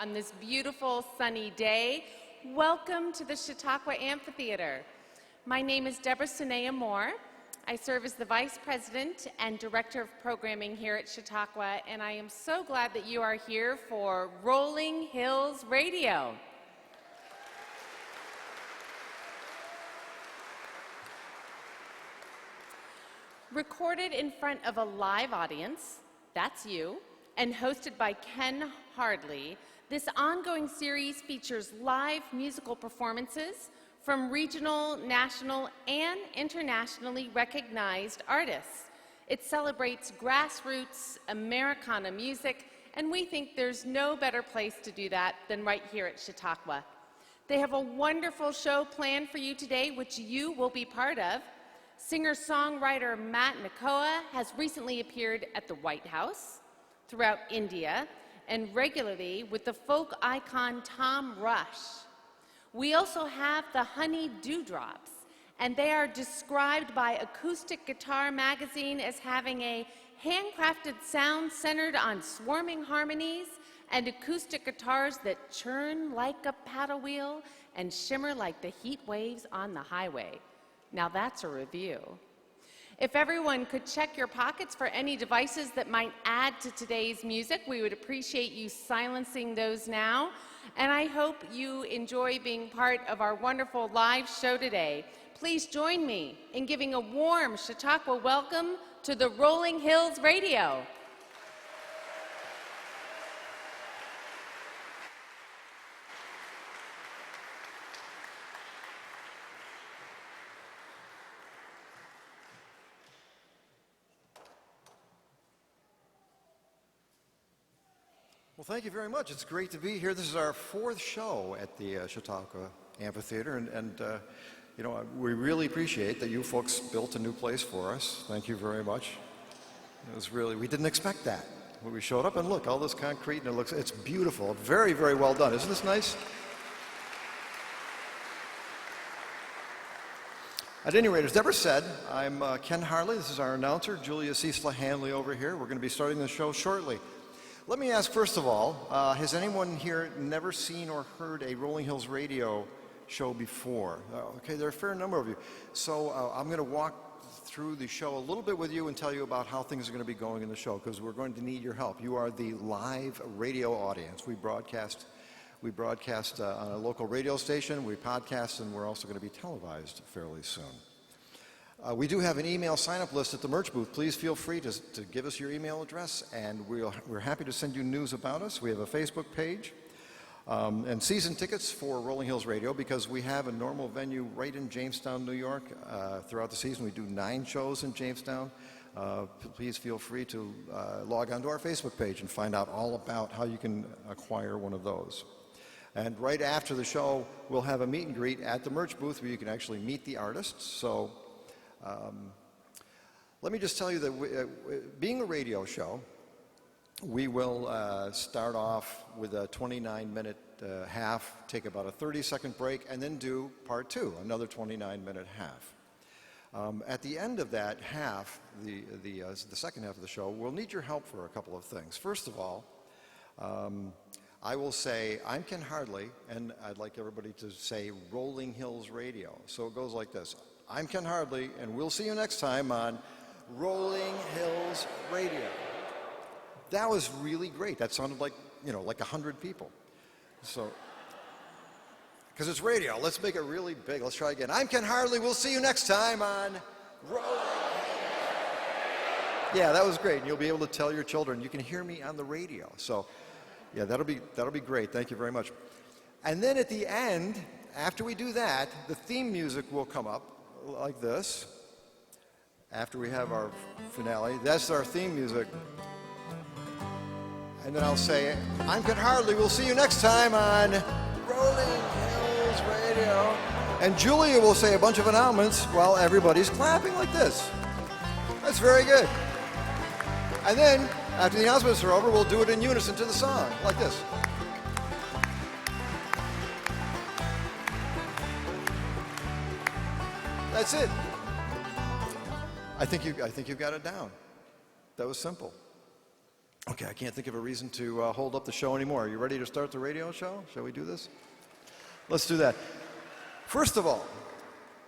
on this beautiful sunny day. Welcome to the Chautauqua Amphitheater. My name is Deborah Sunea Moore. I serve as the Vice President and Director of Programming here at Chautauqua, and I am so glad that you are here for Rolling Hills Radio. Recorded in front of a live audience, that's you, and hosted by Ken Hardley, this ongoing series features live musical performances from regional, national, and internationally recognized artists. It celebrates grassroots Americana music, and we think there's no better place to do that than right here at Chautauqua. They have a wonderful show planned for you today, which you will be part of. Singer-songwriter Matt Nakoa has recently appeared at the White House, throughout India, and regularly with the folk icon Tom Rush. We also have the Honey Dewdrops, and they are described by Acoustic Guitar Magazine as having a handcrafted sound centered on swarming harmonies and acoustic guitars that churn like a paddle wheel and shimmer like the heat waves on the highway. Now that's a review. If everyone could check your pockets for any devices that might add to today's music, we would appreciate you silencing those now. And I hope you enjoy being part of our wonderful live show today. Please join me in giving a warm Chautauqua welcome to the Rolling Hills Radio. Well, thank you very much. It's great to be here. This is our fourth show at the Chautauqua Amphitheater, and you know, we really appreciate that you folks built a new place for us. Thank you very much. It was really, we didn't expect that. When we showed up, and look, all this concrete, and it's beautiful. Very, very well done. Isn't this nice? At any rate, as Deborah said, I'm Ken Harley. This is our announcer, Julia Cecila Hanley over here. We're going to be starting the show shortly. Let me ask, first of all, has anyone here never seen or heard a Rolling Hills Radio show before? Okay, there are a fair number of you. So I'm going to walk through the show a little bit with you and tell you about how things are going to be going in the show, because we're going to need your help. You are the live radio audience. We broadcast on a local radio station, we podcast, and we're also going to be televised fairly soon. We do have an email sign-up list at the merch booth. Please feel free to give us your email address, and we're happy to send you news about us. We have a Facebook page and season tickets for Rolling Hills Radio, because we have a normal venue right in Jamestown, New York. Throughout the season, we do 9 shows in Jamestown. Please feel free to log onto our Facebook page and find out all about how you can acquire one of those. And right after the show, we'll have a meet and greet at the merch booth where you can actually meet the artists. So let me just tell you that being a radio show, we will start off with a 29-minute half, take about a 30-second break, and then do part 2, another 29-minute half. At the end of that half, the second half of the show, we'll need your help for a couple of things. First of all, I will say, I'm Ken Hardley, and I'd like everybody to say Rolling Hills Radio. So it goes like this. I'm Ken Hardley, and we'll see you next time on Rolling Hills Radio. That was really great. That sounded like, you know, like 100 people. So, because it's radio, let's make it really big. Let's try again. I'm Ken Hardley. We'll see you next time on Rolling Hills. Yeah, that was great. And you'll be able to tell your children, you can hear me on the radio. So, yeah, that'll be great. Thank you very much. And then at the end, after we do that, the theme music will come up like this. After we have our finale, that's our theme music. And then I'll say, I'm Ken Hardley. We'll see you next time on Rolling Hills Radio. And Julia will say a bunch of announcements while everybody's clapping like this. That's very good. And then, after the announcements are over, we'll do it in unison to the song, like this. That's it. I think you got it down. That was simple. Okay, I can't think of a reason to hold up the show anymore. Are you ready to start the radio show? Shall we do this? Let's do that. First of all,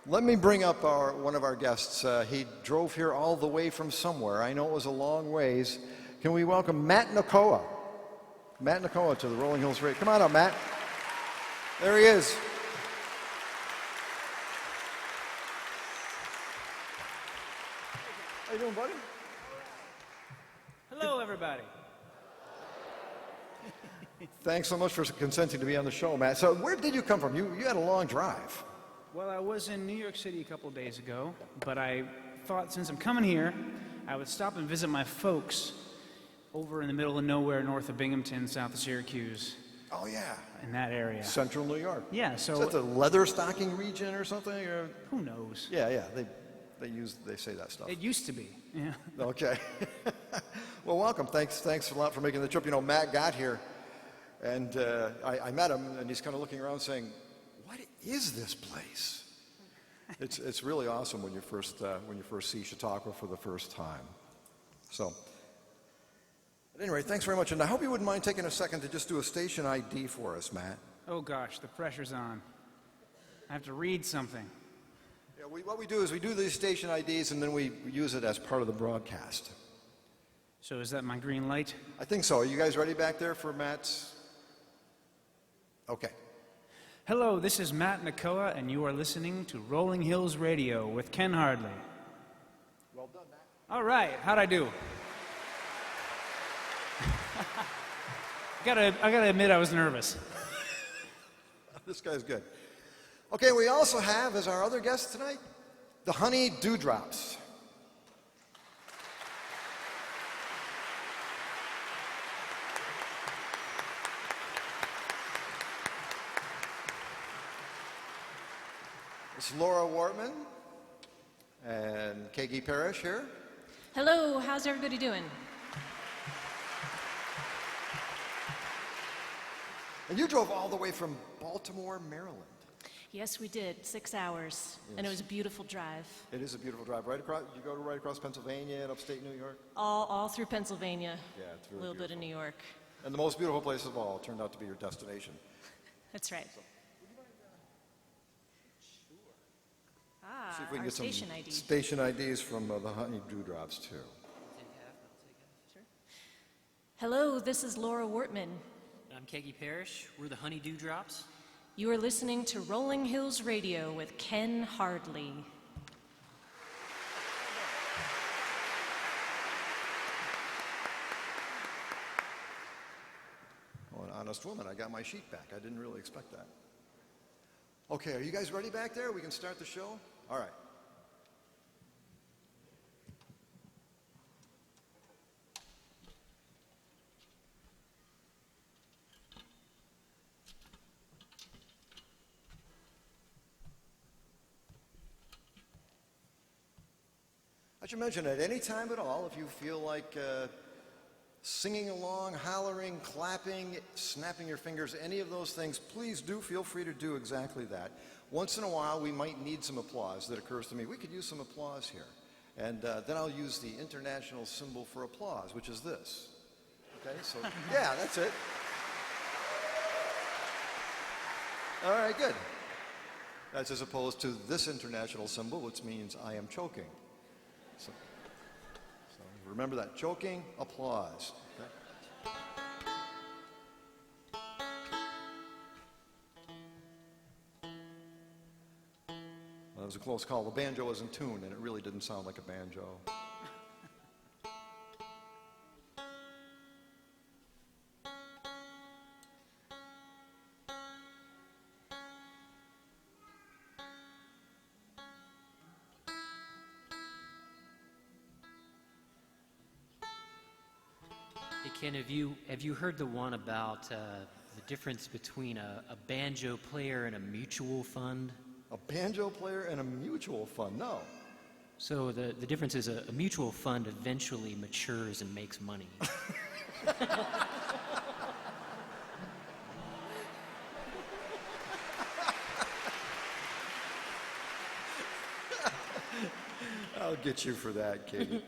let me bring up one of our guests. He drove here all the way from somewhere. I know it was a long ways. Can we welcome Matt Nakoa? Matt Nakoa to the Rolling Hills Radio. Come on up, Matt. There he is. How you doing, buddy? Hello, everybody. Thanks so much for consenting to be on the show, Matt. So where did you come from? You had a long drive. Well, I was in New York City a couple of days ago, but I thought since I'm coming here, I would stop and visit my folks over in the middle of nowhere north of Binghamton, south of Syracuse. Oh, yeah. In that area. Central New York. Yeah, so... Is that the leather stocking region or something? Or? Who knows? Yeah, they say that stuff. It used to be, yeah. Okay. Well, welcome. Thanks a lot for making the trip. You know, Matt got here, and I met him, and he's kind of looking around saying, "What is this place?" It's really awesome when you first see Chautauqua for the first time. So, at any rate, thanks very much, and I hope you wouldn't mind taking a second to just do a station ID for us, Matt. Oh gosh, the pressure's on. I have to read something. Yeah, what we do is we do these station IDs, and then we use it as part of the broadcast. So is that my green light? I think so. Are you guys ready back there for Matt's? Okay. Hello, this is Matt Nakoa, and you are listening to Rolling Hills Radio with Ken Hardley. Well done, Matt. All right, how'd I do? I gotta admit I was nervous. This guy's good. Okay, we also have as our other guest tonight, the Honey Dewdrops. It's Laura Wortman and Kagi Parrish here. Hello, how's everybody doing? And you drove all the way from Baltimore, Maryland. Yes, we did, 6 hours, and it was a beautiful drive. It is a beautiful drive. Right across, you go right across Pennsylvania and upstate New York. All through Pennsylvania, Yeah, it's a really little bit of New York. And the most beautiful place of all turned out to be your destination. That's right. See if we can Our get some station ID. station IDs from the Honey Dewdrops too. Hello, this is Laura Wortman. I'm Kagi Parrish. We're the Honey Dewdrops. You are listening to Rolling Hills Radio with Ken Hardley. Oh, an honest woman. I got my sheet back. I didn't really expect that. Okay, are you guys ready back there? We can start the show? All right. I should mention at any time at all, if you feel like singing along, hollering, clapping, snapping your fingers, any of those things, please do feel free to do exactly that. Once in a while, we might need some applause. That occurs to me. We could use some applause here. And then I'll use the international symbol for applause, which is this. Okay, so yeah, that's it. All right, good. That's as opposed to this international symbol, which means I am choking. So remember that, choking, applause. Okay? Well, it was a close call. The banjo was in tune, and it really didn't sound like a banjo. Hey Ken, have you heard the one about the difference between a banjo player and a mutual fund? A banjo player and a mutual fund? No. So the difference is a mutual fund eventually matures and makes money. I'll get you for that, Katie.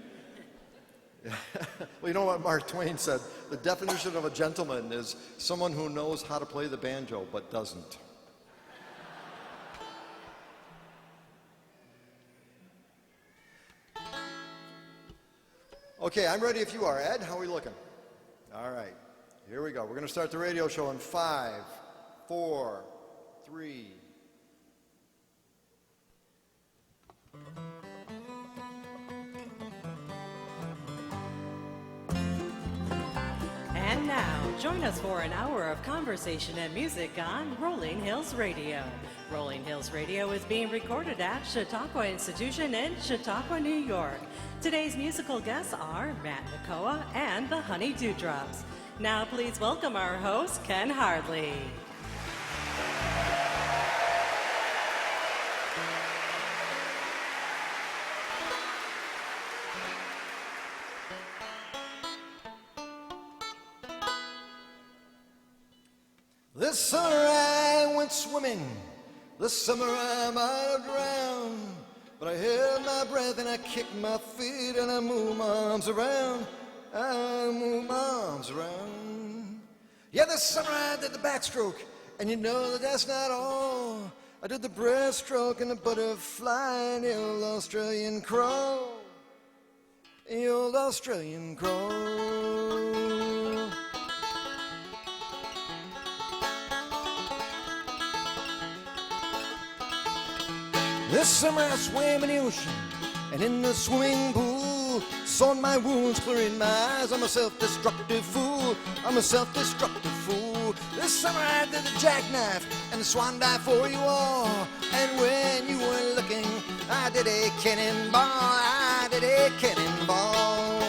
Well, you know what Mark Twain said? The definition of a gentleman is someone who knows how to play the banjo but doesn't. Okay, I'm ready if you are. Ed, how are we looking? All right, here we go. We're going to start the radio show in 5, 4, 3. And now, join us for an hour of conversation and music on Rolling Hills Radio. Rolling Hills Radio is being recorded at Chautauqua Institution in Chautauqua, New York. Today's musical guests are Matt Nakoa and the Honey Dewdrops. Now, please welcome our host, Ken Hardley. This summer I went swimming. This summer I might have drowned. But I held my breath and I kicked my feet and I moved my arms around. I moved my arms around. Yeah, this summer I did the backstroke. And you know that that's not all. I did the breaststroke and the butterfly and the old Australian crow. The old Australian crow. This summer I swam in the ocean and in the swimming pool, sawing my wounds, clearing my eyes. I'm a self-destructive fool. I'm a self-destructive fool. This summer I did the jackknife and the swan dive for you all. And when you were looking, I did a cannonball. I did a cannonball.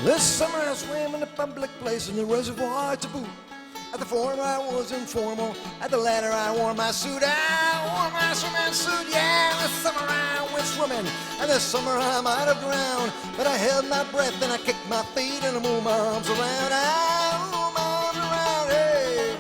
This summer I swam in a public place in the reservoir to boot. At the former I was informal, at the latter I wore my suit. I wore my swimming suit, yeah. This summer I went swimming, and this summer I might have drowned. But I held my breath and I kicked my feet and I moved my arms around. I moved my arms around, hey.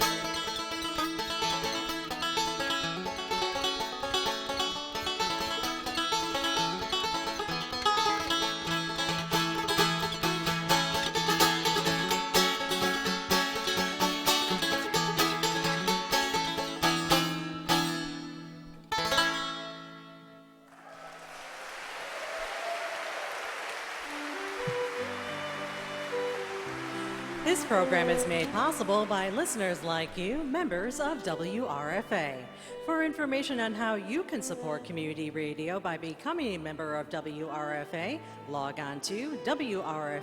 This program is made possible by listeners like you, members of WRFA. For information on how you can support community radio by becoming a member of WRFA, log on to WRFALP.com.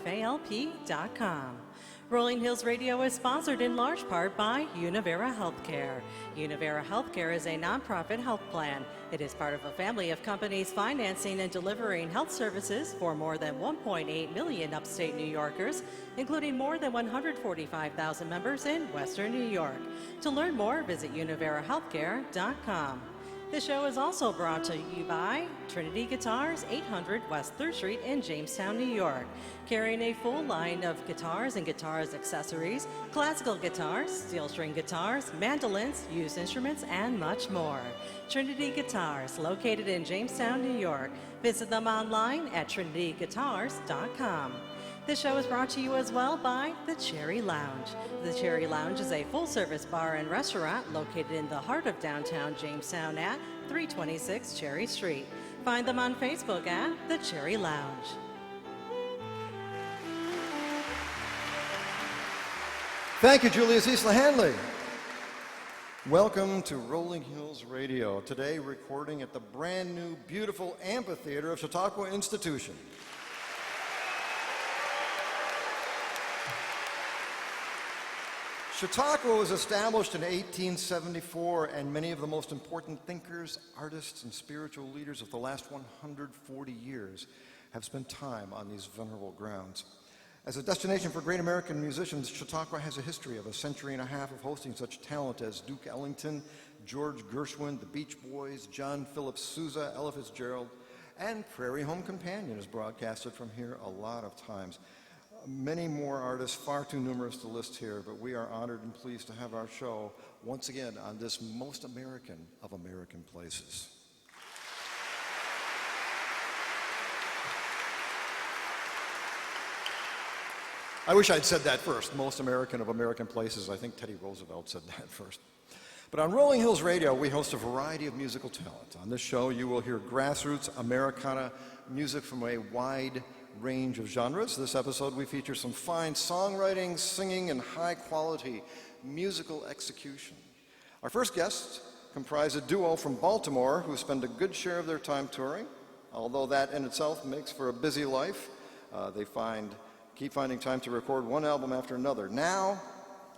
Rolling Hills Radio is sponsored in large part by Univera Healthcare. Univera Healthcare is a nonprofit health plan. It is part of a family of companies financing and delivering health services for more than 1.8 million upstate New Yorkers, including more than 145,000 members in Western New York. To learn more, visit univerahealthcare.com. This show is also brought to you by Trinity Guitars, 800 West 3rd Street in Jamestown, New York, carrying a full line of guitars and guitars accessories, classical guitars, steel string guitars, mandolins, used instruments, and much more. Trinity Guitars, located in Jamestown, New York. Visit them online at trinityguitars.com. This show is brought to you as well by The Cherry Lounge. The Cherry Lounge is a full-service bar and restaurant located in the heart of downtown Jamestown at 326 Cherry Street. Find them on Facebook at The Cherry Lounge. Thank you, Julius Isla Hanley. Welcome to Rolling Hills Radio. Today, recording at the brand new, beautiful amphitheater of Chautauqua Institution. Chautauqua was established in 1874, and many of the most important thinkers, artists, and spiritual leaders of the last 140 years have spent time on these venerable grounds. As a destination for great American musicians, Chautauqua has a history of a century and a half of hosting such talent as Duke Ellington, George Gershwin, the Beach Boys, John Philip Sousa, Ella Fitzgerald, And Prairie Home Companion is broadcasted from here a lot of times. Many more artists, far too numerous to list here, but we are honored and pleased to have our show once again on this most American of American places. I wish I'd said that first, most American of American places. I think Teddy Roosevelt said that first. But on Rolling Hills Radio, we host a variety of musical talent. On this show, you will hear grassroots Americana music from a wide range of genres. This episode, we feature some fine songwriting, singing, and high-quality musical execution. Our first guests comprise a duo from Baltimore who spend a good share of their time touring. Although that in itself makes for a busy life, they keep finding time to record one album after another. Now,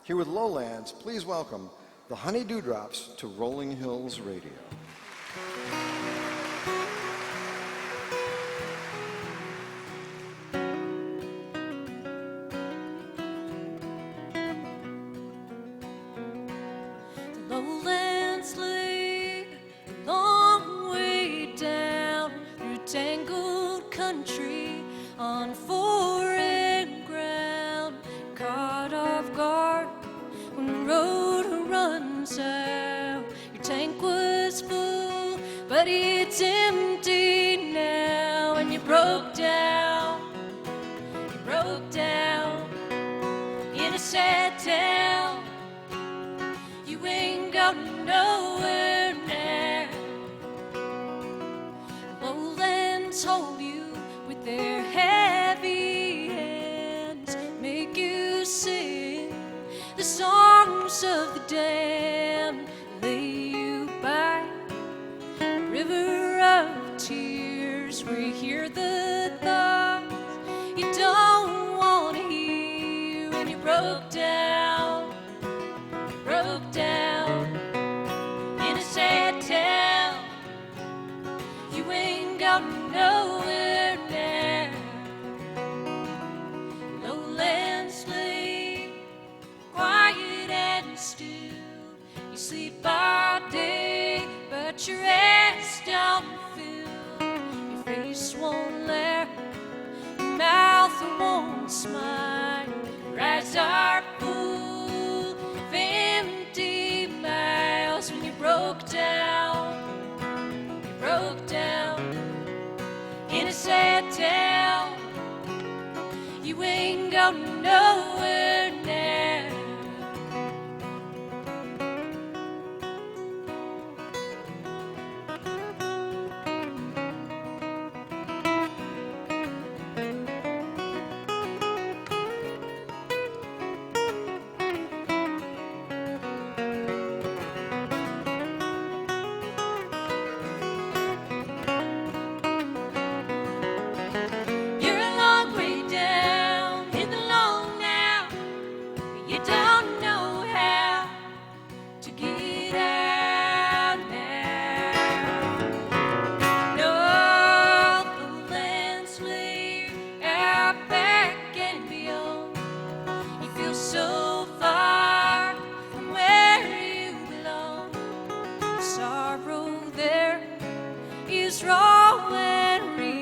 here with Lowlands, please welcome the Honey Dewdrops to Rolling Hills Radio. The lowlands lay a long way down through tangled country on foreign ground, caught off guard when the road runs out. Your tank was full, but it's empty now, and you broke down in a sad town. You ain't going nowhere now. Lowlands hold you with their heavy hands, make you sing the songs of the damned, lay you by a river of tears where you hear the thoughts you don't want to hear. And you broke down in a sad town. You ain't going nowhere now. Lowlands lay quiet and still. You sleep by day, but your ass don't feel. Your face won't laugh, your mouth won't smile. Your eyes are full of empty miles. When you broke down in a sad town. You ain't going nowhere now. You're a long way down in the long now. You don't know how to get out now. No, the lands lay out back and beyond. You feel so far from where you belong. The sorrow there is raw and real.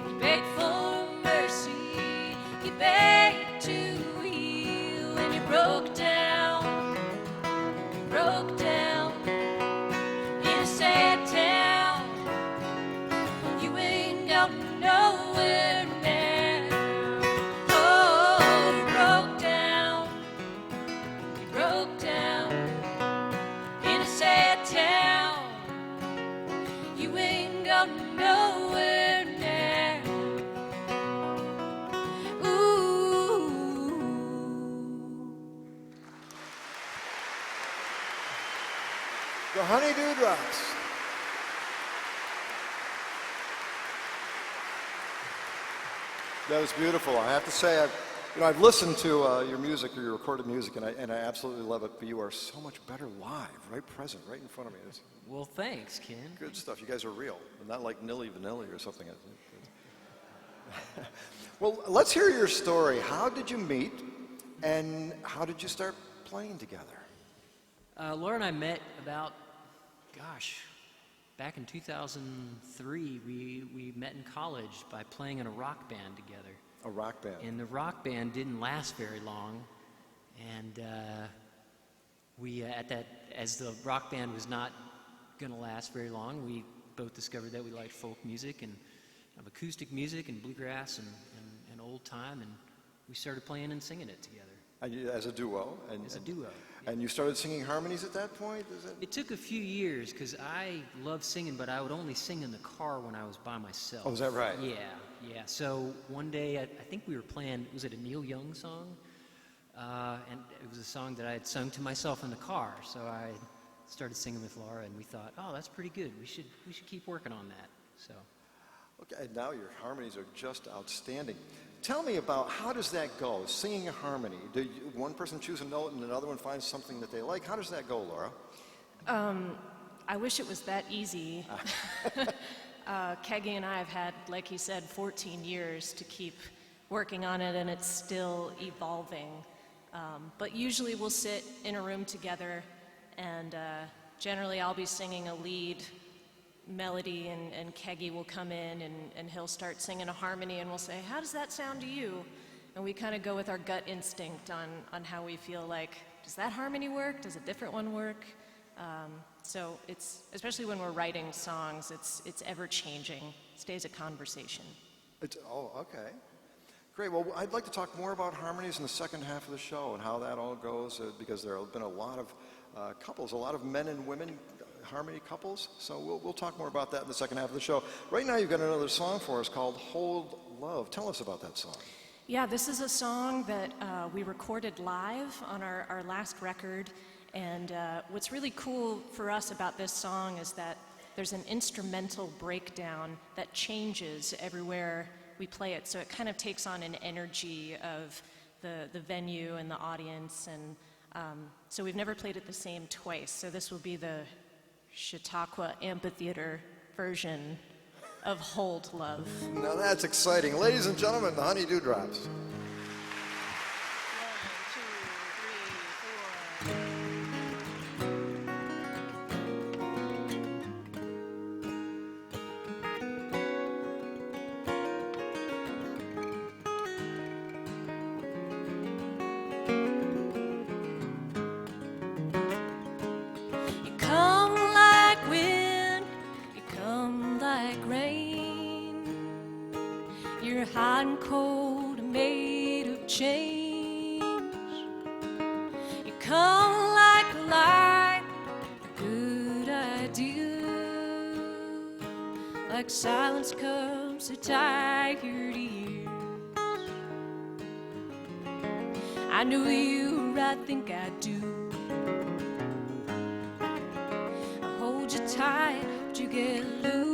You beg for mercy, you beg to heal. And you broke down in a sad town. You ain't going nowhere now. Oh, you broke down in a sad town. You ain't going nowhere now. Ooh. The Honey Dewdrops. That was beautiful. I have to say, I've listened to your music, or your recorded music, and I absolutely love it. But you are so much better live, right present, right in front of me. It's Well, thanks, Ken. good stuff. You guys are real, and not like Nilly Vanilli or something. Well, let's hear your story. How did you meet, and how did you start playing together? Laura and I met about, back in 2003, we met in college by playing in a rock band together. A rock band. And the rock band didn't last very long, and as the rock band was not going to last very long, we both discovered that we liked folk music and acoustic music and bluegrass and old time, and we started playing and singing it together. And as a duo? As a duo. And you started singing harmonies at that point? It took a few years because I loved singing, but I would only sing in the car when I was by myself. Oh, is that right? Yeah. So one day, I think we were playing, was it a Neil Young song? And it was a song that I had sung to myself in the car. So I started singing with Laura, and we thought, oh, that's pretty good. We should keep working on that. So. Okay, now your harmonies are just outstanding. Tell me about, how does that go, singing a harmony? One person choose a note and another one finds something that they like? How does that go, Laura? I wish it was that easy. Keggy and I have had, like he said, 14 years to keep working on it, and it's still evolving. But usually we'll sit in a room together, and generally I'll be singing a lead melody, and Keggy will come in and he'll start singing a harmony, and we'll say, how does that sound to you? And we kind of go with our gut instinct on how we feel like, does that harmony work? Does a different one work? So it's, especially when we're writing songs, it's ever changing. It stays a conversation. Oh, okay. Great. Well, I'd like to talk more about harmonies in the second half of the show and how that all goes, because there have been a lot of couples, a lot of men and women harmony couples. So we'll talk more about that in the second half of the show. Right now, you've got another song for us called Hold Love. Tell us about that song. Yeah, this is a song that we recorded live on our last record. And what's really cool for us about this song is that there's an instrumental breakdown that changes everywhere we play it. So it kind of takes on an energy of the venue and the audience. And so we've never played it the same twice. So this will be the Chautauqua Amphitheater version of Hold Love. Now that's exciting. Ladies and gentlemen, the Honey Dewdrops. Hot and cold and made of change. You come like a light, a good idea, like silence comes to tired ears. I know you, I think I do. I hold you tight, but you get loose.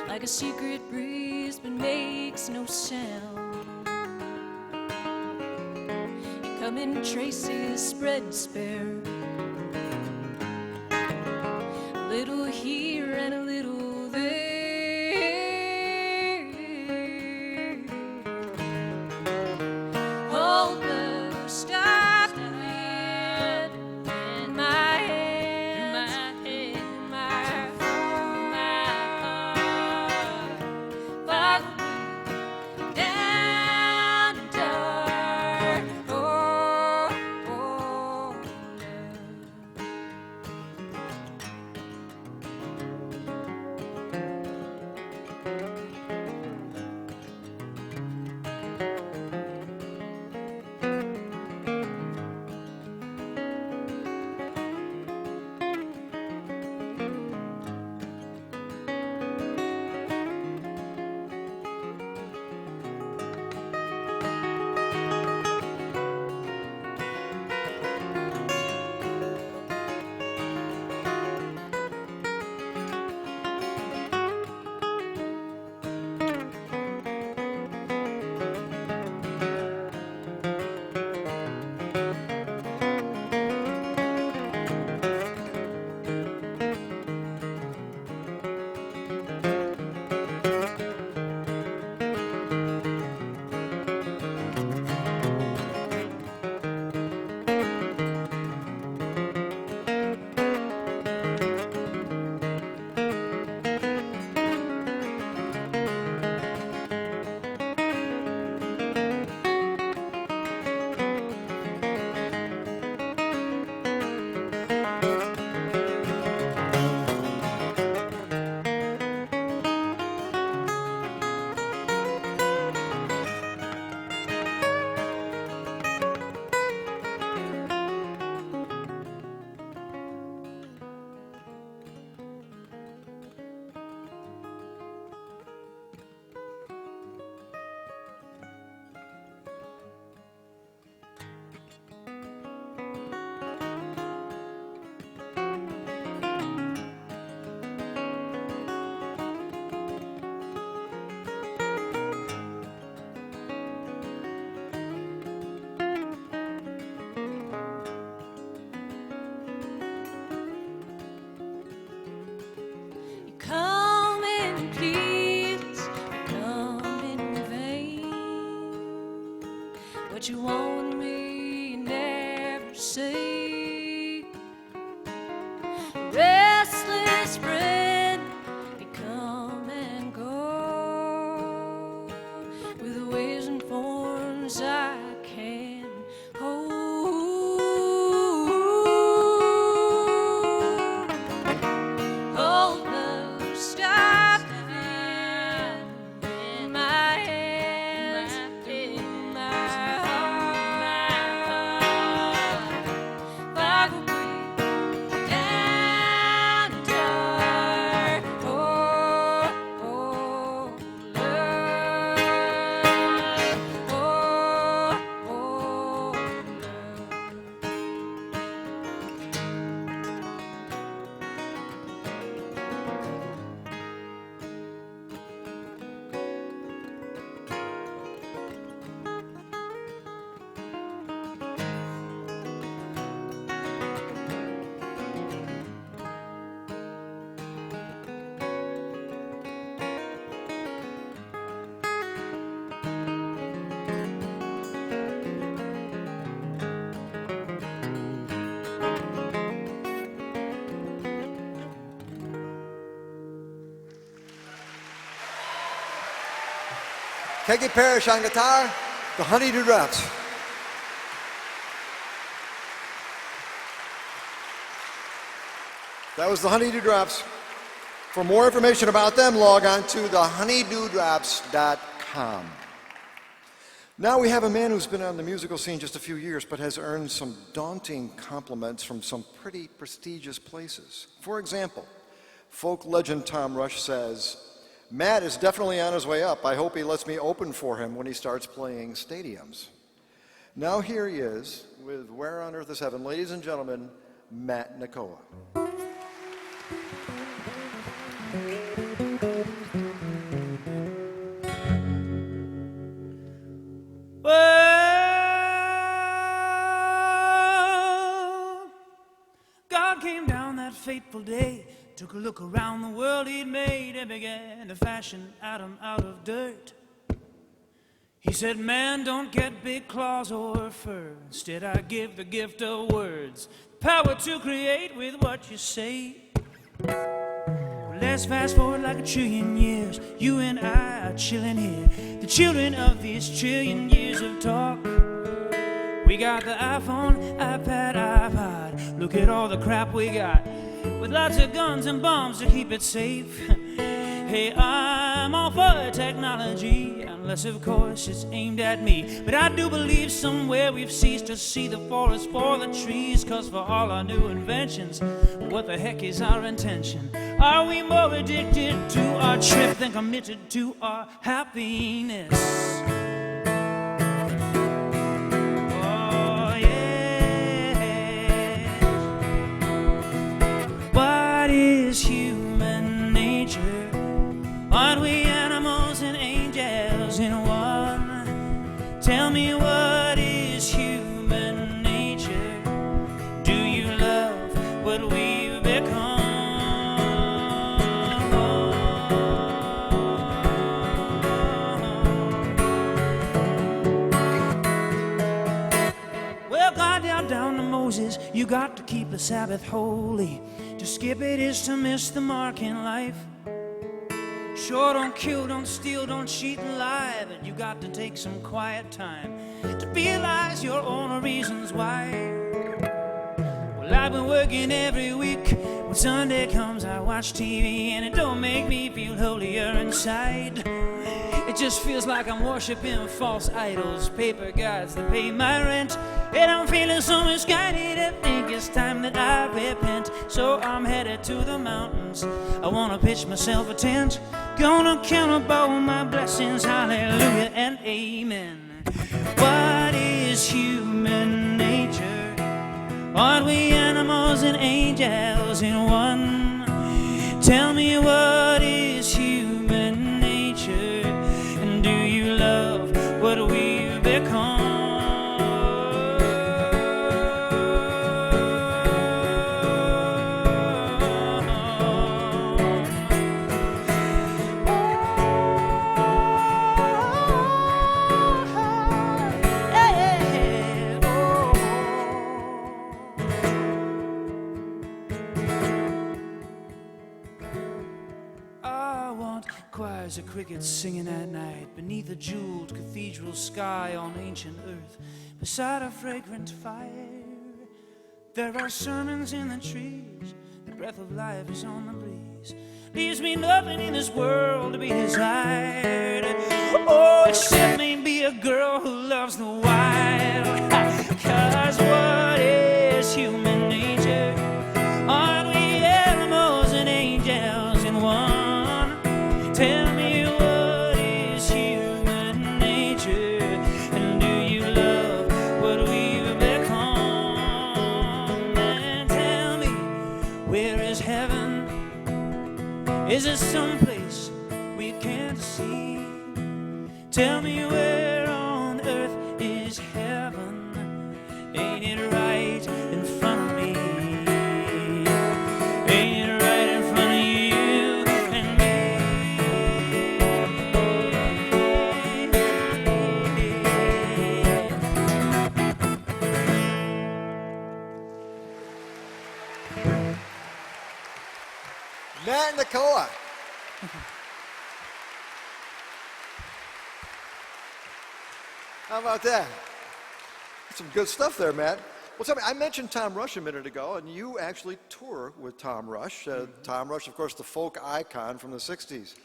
Like a secret breeze, but makes no sound. You come in traces, spread and spare. A little here and a little there. Hold the stars in my hands, in my down and dark. Oh, oh, love. what you want me, you never say. Restless friend, you come and go with ways and forms I can't hold. Hold the stars in my hands, in my heart. Far away and dark. Oh, oh, love. Oh, oh, love. Keggy Parrish on guitar, the Honey Dewdrops. That was the Honey Dewdrops. For more information about them, log on to thehoneydewdrops.com. Now we have a man who's been on the musical scene just a few years, but has earned some daunting compliments from some pretty prestigious places. For example, folk legend Tom Rush says, "Matt is definitely on his way up. I hope he lets me open for him when he starts playing stadiums." Now here he is with Where on Earth is Heaven. Ladies and gentlemen, Matt Nakoa. Well, God came down that fateful day, took a look around the world he'd made, and began to fashion Adam out of dirt. He said, "Man, don't get big claws or fur. Instead, I give the gift of words, power to create with what you say." Well, let's fast forward like a trillion years. You and I are chilling here, the children of these trillion years of talk. We got the iPhone, iPad, iPod. Look at all the crap we got, with lots of guns and bombs to keep it safe. Hey, I'm all for technology, unless of course it's aimed at me. But I do believe somewhere we've ceased to see the forest for the trees. Cause for all our new inventions, what the heck is our intention? Are we more addicted to our trip than committed to our happiness? Oh yeah. What is human nature? Aren't we animals and angels in one? Tell me, what is human nature? Do you love what we've become? Well, God yelled down to Moses, "You got to keep the Sabbath holy. To skip it is to miss the mark in life. Sure, don't kill, don't steal, don't cheat and lie, but you got to take some quiet time to realize your own reasons why." Well, I've been working every week. When Sunday comes, I watch TV, and it don't make me feel holier inside. It just feels like I'm worshiping false idols, paper gods that pay my rent. And I'm feeling so misguided, I think it's time that I repent. So I'm headed to the mountains, I wanna pitch myself a tent. Gonna count up all my blessings, hallelujah and amen. What is human nature? Aren't we animals and angels in one? Tell me, what is human nature? And do you love what we've become? birds are crickets singing at night beneath a jeweled cathedral sky on ancient earth beside a fragrant fire. There are sermons in the trees, the breath of life is on the breeze. Leaves me nothing in this world to be desired. Oh, except maybe a girl who loves the wild. 'Cause what is human nature? Aren't we animals and angels in one? Tell me what is human nature, and do you love what we've become? And tell me, where is heaven? Is it someplace we can't see? Tell me where on earth is heaven? Ain't it right in front of me? Ain't it right in front of you and me? Matt and Nicola. How about that? Some good stuff there, Matt. Well, tell me, I mentioned Tom Rush a minute ago, and you actually tour with Tom Rush. Tom Rush, of course, the folk icon from the 60s.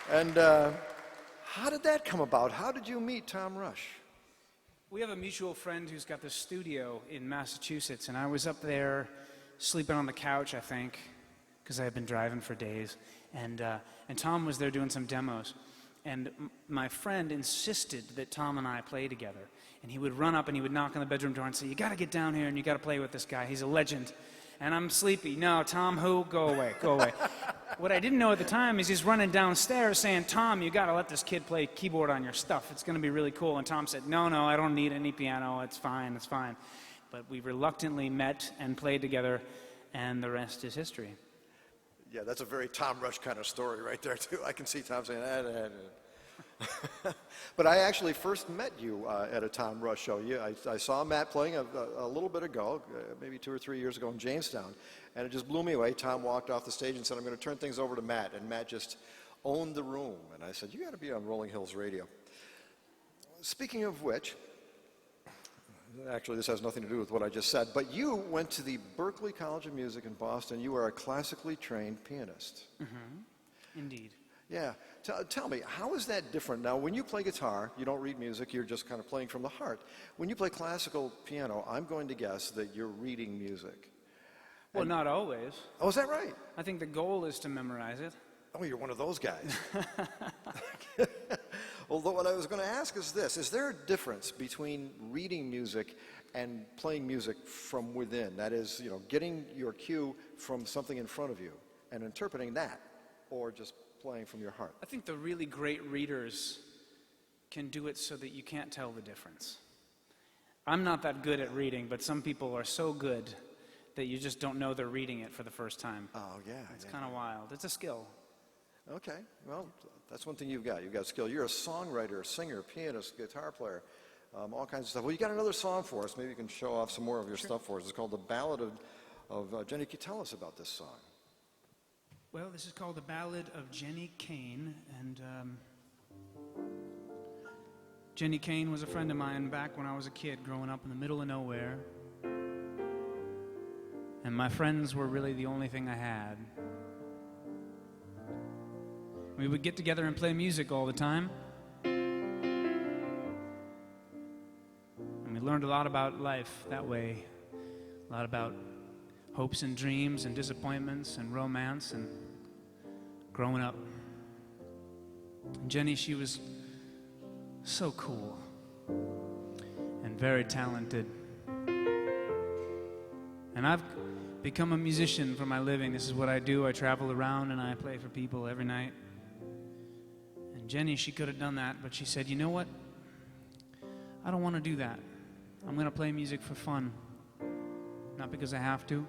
And how did that come about? How did you meet Tom Rush? We have a mutual friend who's got this studio in Massachusetts, and I was up there sleeping on the couch, I think, because I had been driving for days, and Tom was there doing some demos. And my friend insisted that Tom and I play together. And he would run up and he would knock on the bedroom door and say, "You got to get down here and you got to play with this guy. He's a legend." And I'm sleepy. "No, Tom who? Go away, go away." What I didn't know at the time is he's running downstairs saying, "Tom, you got to let this kid play keyboard on your stuff. It's going to be really cool." And Tom said, "No, I don't need any piano. It's fine, it's fine." But we reluctantly met and played together, and the rest is history. Yeah, that's a very Tom Rush kind of story right there, too. I can see Tom saying that. But I actually first met you at a Tom Rush show. I saw Matt playing a little bit ago, maybe 2 or 3 years ago in Jamestown, and it just blew me away. Tom walked off the stage and said, "I'm going to turn things over to Matt," and Matt just owned the room. And I said, "You got to be on Rolling Hills Radio." Speaking of which, actually, this has nothing to do with what I just said, but you went to the Berklee College of Music in Boston. You are a classically trained pianist. Mm-hmm. Indeed. Yeah. Tell me, how is that different? Now, when you play guitar, you don't read music, you're just kind of playing from the heart. When you play classical piano, I'm going to guess that you're reading music. Well, not always. Oh, is that right? I think the goal is to memorize it. Oh, you're one of those guys. Although what I was going to ask is this: is there a difference between reading music and playing music from within? That is, getting your cue from something in front of you and interpreting that, or just playing from your heart? I think the really great readers can do it so that you can't tell the difference. I'm not that good at reading, but some people are so good that you just don't know they're reading it for the first time. Oh, yeah. It's kind of wild. It's a skill. Okay, well, that's one thing you've got. You've got skill. You're a songwriter, singer, pianist, guitar player, all kinds of stuff. Well, you got another song for us. Maybe you can show off some more of your stuff for us. It's called The Ballad of Jenny. Can you tell us about this song? Well, this is called The Ballad of Jenny Kane, and Jenny Kane was a friend of mine back when I was a kid growing up in the middle of nowhere, and my friends were really the only thing I had. We would get together and play music all the time, and we learned a lot about life that way, a lot about hopes and dreams and disappointments and romance and growing up. And Jenny, she was so cool and very talented. And I've become a musician for my living. This is what I do. I travel around and I play for people every night. And Jenny, she could have done that, but she said, "You know what? I don't want to do that. I'm going to play music for fun, not because I have to.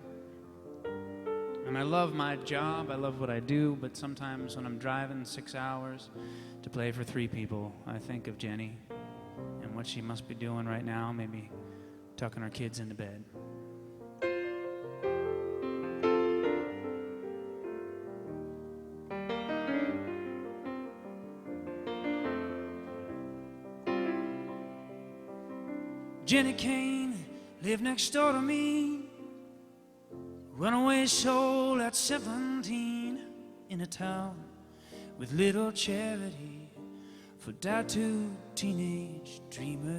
And I love my job, I love what I do, but sometimes when I'm driving 6 hours to play for 3 people, I think of Jenny and what she must be doing right now, maybe tucking her kids into bed." Jenny Kane lived next door to me. Runaway soul at 17 in a town with little charity for tattooed teenage dreamers.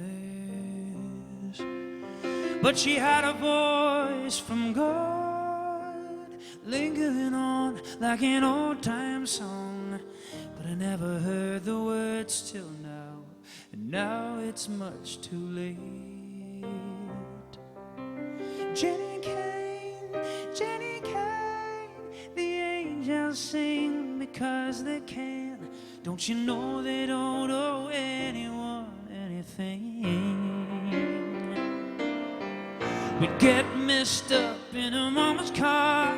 But she had a voice from God, lingering on like an old-time song. But I never heard the words till now, and now it's much too late. Jenny Kane, the angels sing because they can. Don't you know they don't owe anyone anything? We'd get messed up in her mama's car,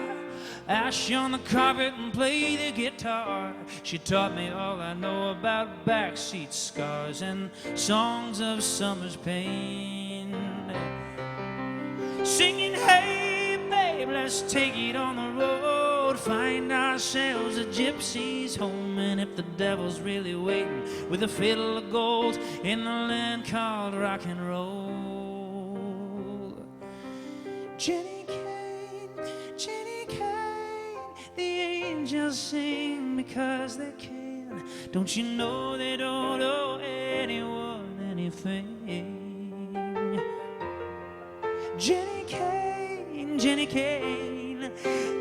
ash on the carpet and play the guitar. She taught me all I know about backseat scars and songs of summer's pain. Singing, hey babe, let's take it on the road, find ourselves a gypsy's home. And if the devil's really waiting with a fiddle of gold in the land called rock and roll. Jenny Kane, the angels sing because they can. Don't you know they don't owe anyone anything? Jenny Kane,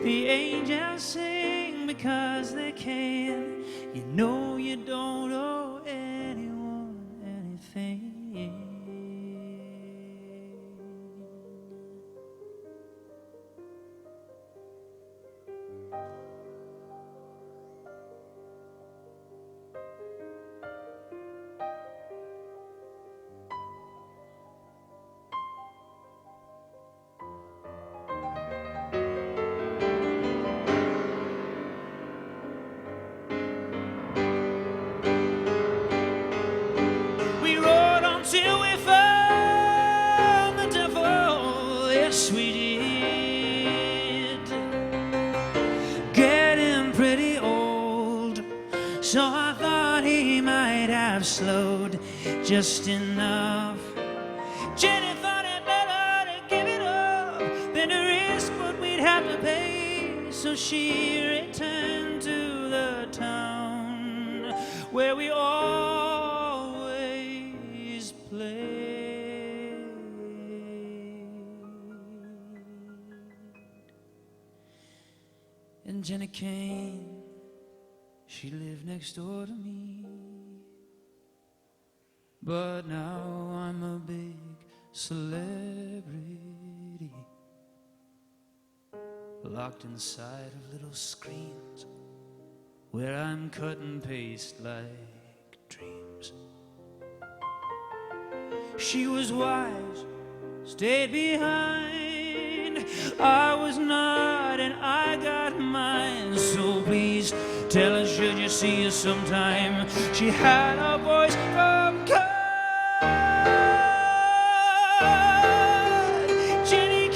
the angels sing because they can. You know you don't owe anyone anything. Till we found the devil, yes we did. Getting pretty old, so I thought he might have slowed just enough. Jenny thought it better to give it up than to risk what we'd have to pay. So she returned to the town where we always played. And Jenny Kane, she lived next door to me. But now I'm a big celebrity, locked inside of little screens where I'm cut and paste like dreams. She was wise, stayed behind. I was not, and I got mine. So please tell her, should you see her sometime, she had a voice from God. Jenny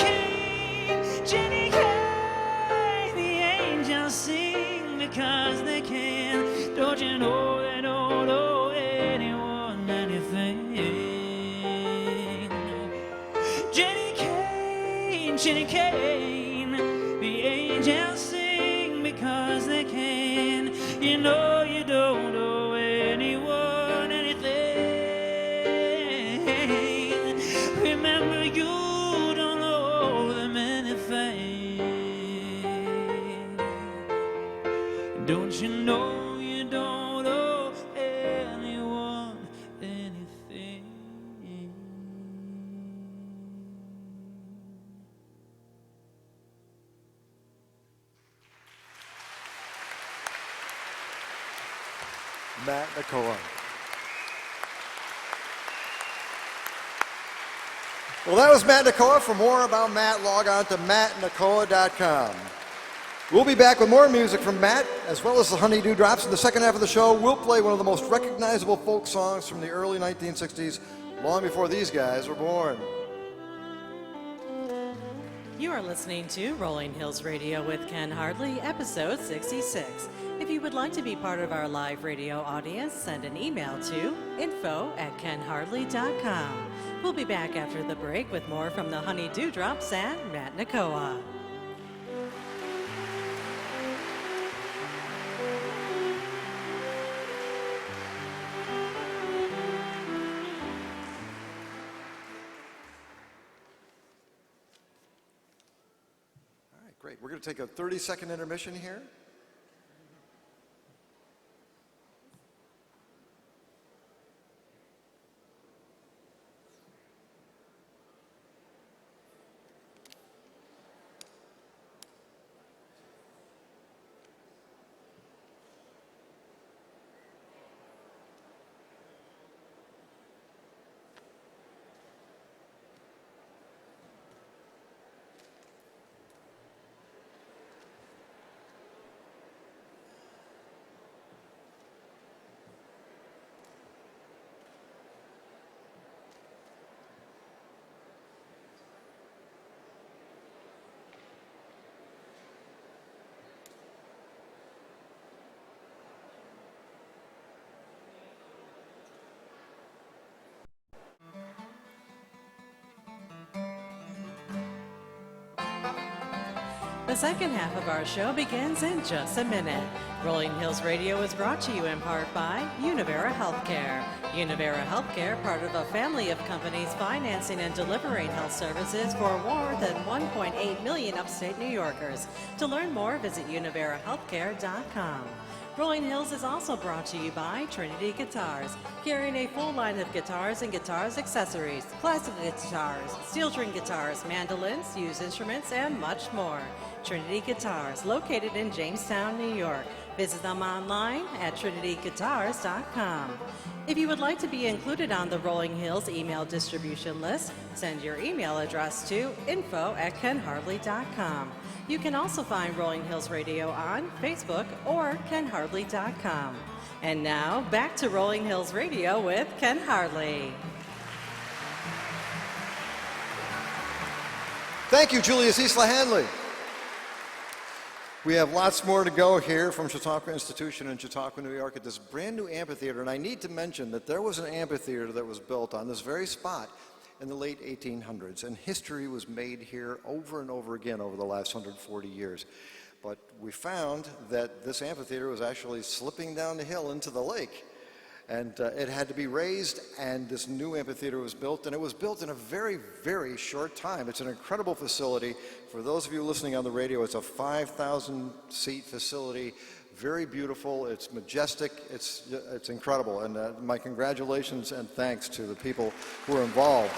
Kane, the angels sing because they can. Don't you know they don't owe anyone anything? Jenny Kane, the angels sing because they can. You know you don't owe anyone anything. Remember, you don't owe them anything. Don't you know you don't owe anyone anything? Matt Nicola. Well, that was Matt Nicola. For more about Matt, log on to mattnicola.com. We'll be back with more music from Matt, as well as the Honeydew Drops. In the second half of the show, we'll play one of the most recognizable folk songs from the early 1960s, long before these guys were born. You are listening to Rolling Hills Radio with Ken Hardley, episode 66. If you would like to be part of our live radio audience, send an email to info@kenhardley.com. We'll be back after the break with more from the Honey Dewdrops and Matt Nakoa. Great. We're going to take a 30-second intermission here. The second half of our show begins in just a minute. Rolling Hills Radio is brought to you in part by Univera Healthcare. Univera Healthcare, part of a family of companies financing and delivering health services for more than 1.8 million upstate New Yorkers. To learn more, visit univerahealthcare.com. Rolling Hills is also brought to you by Trinity Guitars, carrying a full line of guitars and guitars accessories, classic guitars, steel string guitars, mandolins, used instruments, and much more. Trinity Guitars, located in Jamestown, New York. Visit them online at trinityguitars.com. If you would like to be included on the Rolling Hills email distribution list, send your email address to info@kenhardley.com. You can also find Rolling Hills Radio on Facebook or kenhardley.com. And now, back to Rolling Hills Radio with Ken Hardley. Thank you, Julius Isla Hanley. We have lots more to go here from Chautauqua Institution in Chautauqua, New York, at this brand new amphitheater. And I need to mention that there was an amphitheater that was built on this very spot in the late 1800s, and history was made here over and over again over the last 140 years. But we found that this amphitheater was actually slipping down the hill into the lake, and it had to be raised, and this new amphitheater was built, and it was built in a very, very short time. It's an incredible facility. For those of you listening on the radio, it's a 5,000-seat facility, very beautiful, it's majestic, it's incredible, and my congratulations and thanks to the people who are involved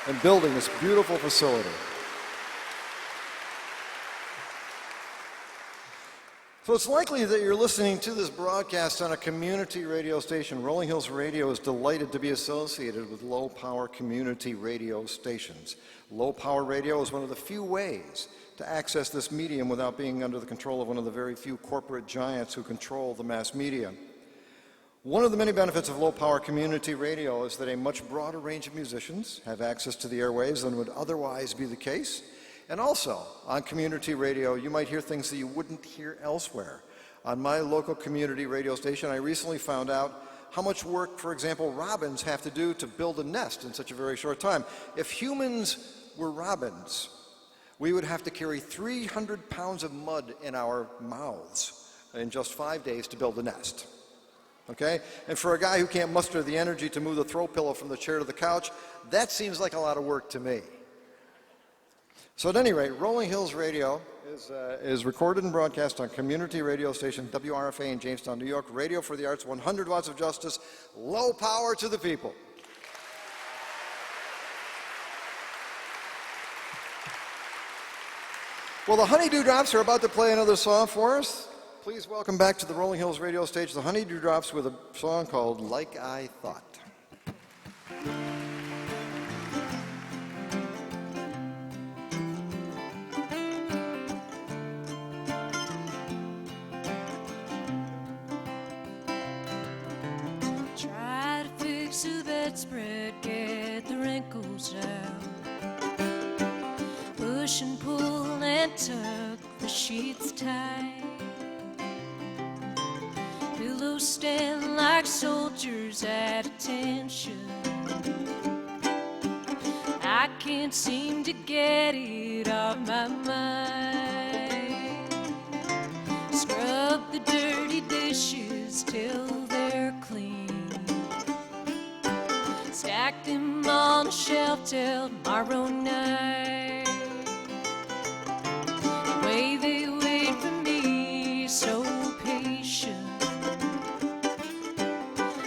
in building this beautiful facility. So it's likely that you're listening to this broadcast on a community radio station. Rolling Hills Radio is delighted to be associated with low-power community radio stations. Low-power radio is one of the few ways to access this medium without being under the control of one of the very few corporate giants who control the mass media. One of the many benefits of low-power community radio is that a much broader range of musicians have access to the airwaves than would otherwise be the case. And also, on community radio, you might hear things that you wouldn't hear elsewhere. On my local community radio station, I recently found out how much work, for example, robins have to do to build a nest in such a very short time. If humans were robins, we would have to carry 300 pounds of mud in our mouths in just 5 days to build a nest. Okay? And for a guy who can't muster the energy to move the throw pillow from the chair to the couch, that seems like a lot of work to me. So at any rate, Rolling Hills Radio is recorded and broadcast on community radio station WRFA in Jamestown, New York. Radio for the Arts, 100 watts of justice, low power to the people. Well, the Honey Dewdrops are about to play another song for us. Please welcome back to the Rolling Hills radio stage the Honey Dewdrops with a song called Like I Thought. Try to fix the bedspread, get the wrinkles out. push and pull and tuck the sheets tight. Pillows stand like soldiers at attention. I can't seem to get it off my mind. Scrub the dirty dishes till they're clean. Stack them on a shelf till tomorrow night. The way they wait for me, so patient.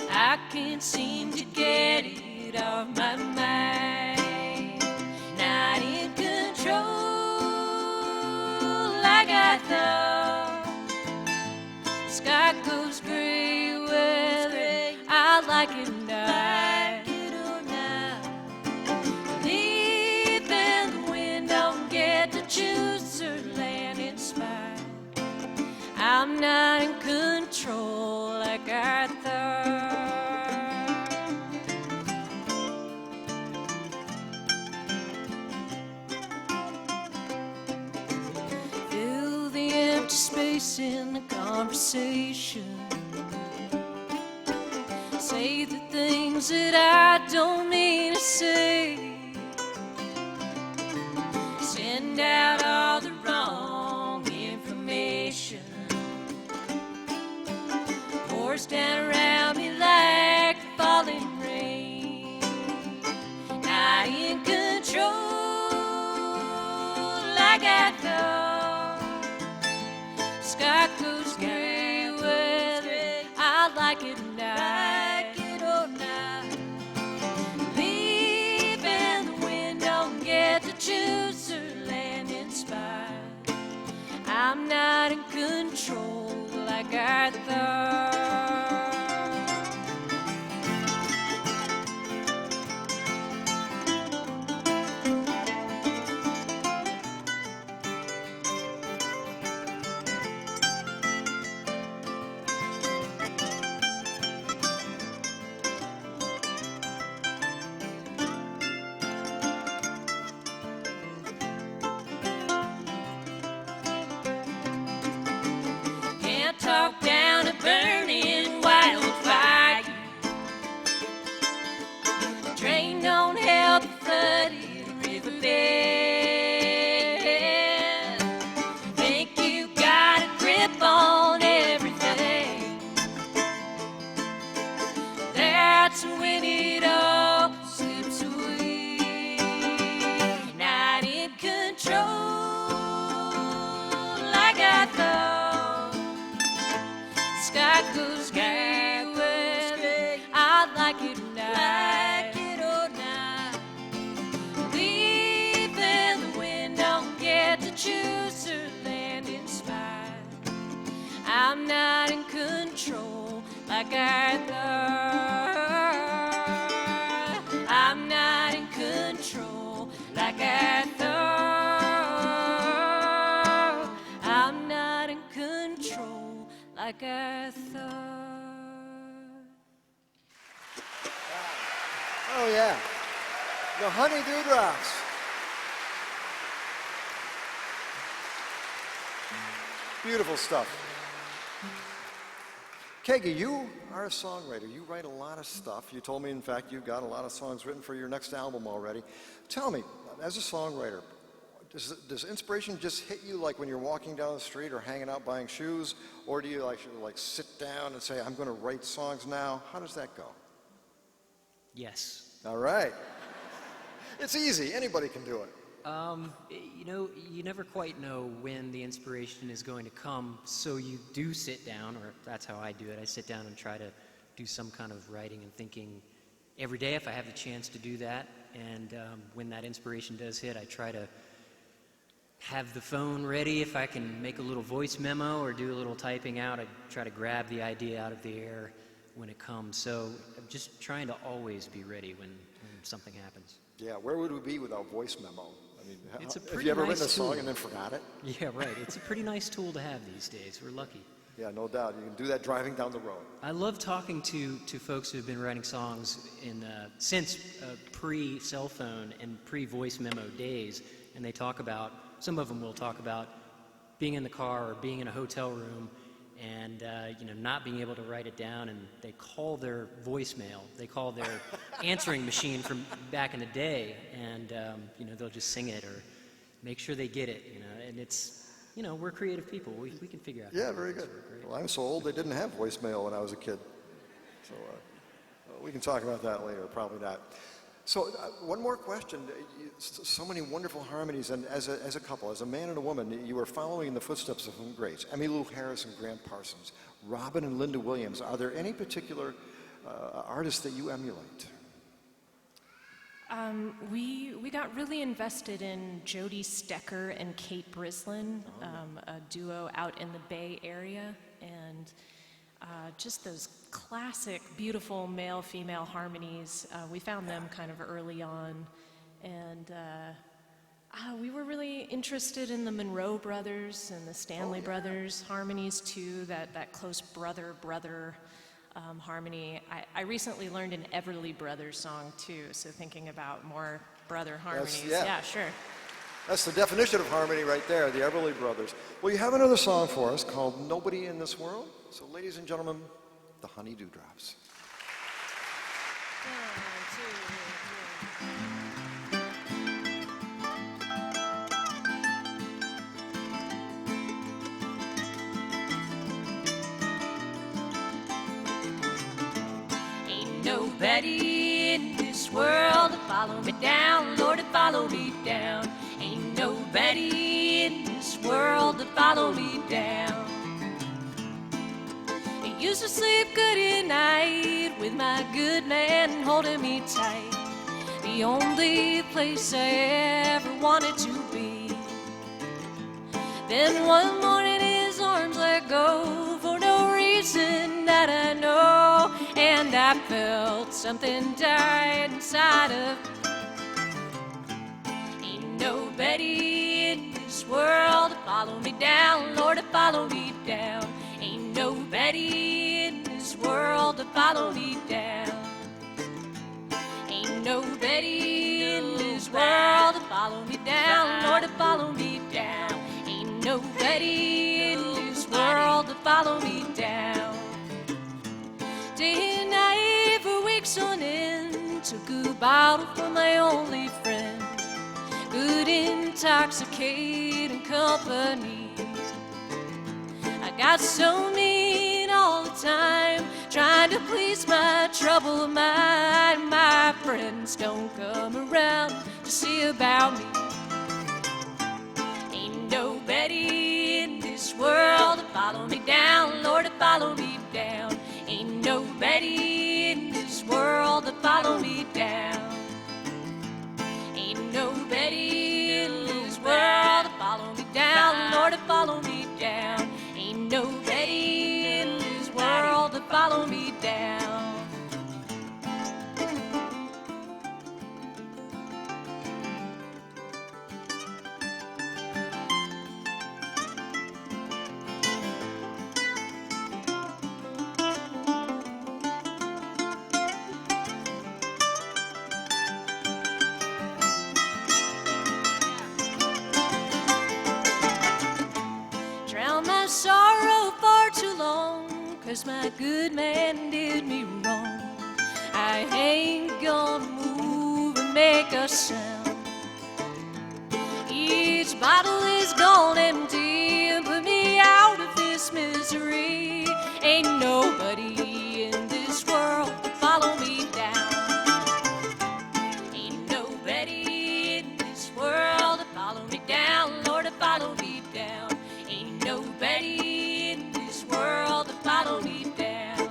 I can't seem to get it off my mind. Not in control like I thought. Sky goes gray weather, I like it now. Leaf and the wind don't get to choose her land in spite. I'm not in control like I thought. Fill the empty space in the conversation. Say the things that I don't mean to say. Send out all the wrong information. Pours down around me like falling rain. Not in control like I thought. Sky goes gray weather, I like it now. Leaf and the wind don't get to choose her land in spite. I'm not in control like I thought. Can't talk down a burning wildfire. Drain don't help a flooded riverbed. Think you got a grip on everything. That's when it all slips away. Not in control like I thought. Sky goes gray weather, I like it now. Leaf and the wind don't get to choose her land in spite. I'm not in control like I thought. I'm not in control like I thought. I'm not in control like I thought. Oh, yeah. The Honey Dewdrops. Beautiful stuff. Kegi, you are a songwriter. You write a lot of stuff. You told me, in fact, you've got a lot of songs written for your next album already. Tell me, as a songwriter, does inspiration just hit you like when you're walking down the street or hanging out buying shoes? Or do you like sit down and say, I'm going to write songs now? How does that go? Yes. All right. It's easy. Anybody can do it. You know, you never quite know when the inspiration is going to come, so you do sit down, or that's how I do it. I sit down and try to do some kind of writing and thinking every day if I have the chance to do that. And when that inspiration does hit, I try to have the phone ready. If I can make a little voice memo or do a little typing out, I try to grab the idea out of the air when it comes. So I'm just trying to always be ready when something happens. Yeah, where would we be without voice memo? I mean, It's a have pretty you ever nice written a song tool. and then forgot it? Yeah, right. It's a pretty nice tool to have these days. We're lucky. Yeah, no doubt. You can do that driving down the road. I love talking to folks who have been writing songs since pre-cell phone and pre-voice memo days, and they talk about, some of them will talk about being in the car or being in a hotel room and not being able to write it down, and they call their voicemail, they call their answering machine from back in the day, and they'll just sing it or make sure they get it, and it's, we're creative people. We can figure out. Yeah, very good. Well, I'm so old they didn't have voicemail when I was a kid. So we can talk about that later, probably not. So one more question. So many wonderful harmonies, and as a couple, as a man and a woman, you are following in the footsteps of some greats. Emmylou Harris and Grant Parsons, Robin and Linda Williams. Are there any particular artists that you emulate? We got really invested in Jody Stecker and Kate Brislin, a duo out in the Bay Area, and just those classic, beautiful male-female harmonies. We found them kind of early on, and we were really interested in the Monroe brothers and the Stanley brothers harmonies too. That close brother-brother harmony. I recently learned an Everly Brothers song too, so thinking about more brother harmonies. Yeah, sure. That's the definition of harmony right there, the Everly Brothers. Well, you have another song for us called Nobody in This World. So ladies and gentlemen, the Honey Dewdrops. Ain't nobody in this world to follow me down, Lord, to follow me down. Ain't nobody in this world to follow me down. I used to sleep good at night with my good man holding me tight. The only place I ever wanted to be. Then one morning his arms let go for no reason that I know, and I felt something die inside of me. Ain't nobody in this world to follow me down, Lord, to follow me down. Ain't nobody in this world to follow me down. Ain't nobody in this world to follow me down, Lord, to follow me down. Ain't nobody in this world to follow me down. Day and night for weeks on end, took a bottle from my only friend. Good intoxicating company. I got so mean all the time, trying to please my troubled mind. My friends don't come around to see about me. Ain't nobody in this world to follow me down, Lord, to follow me down. Ain't nobody in this world to follow me down. Ain't nobody in this world to follow me down, Lord, to follow me down. Ain't nobody in this world to follow me down. Drown my sorrow far too long, 'cause my good man did me wrong. I ain't gonna move and make a sound. Each bottle is gone empty and put me out of this misery. Ain't nobody in this world to follow me down. Ain't nobody in this world to follow me down, Lord, to follow me down. Ain't nobody in this world to follow me down.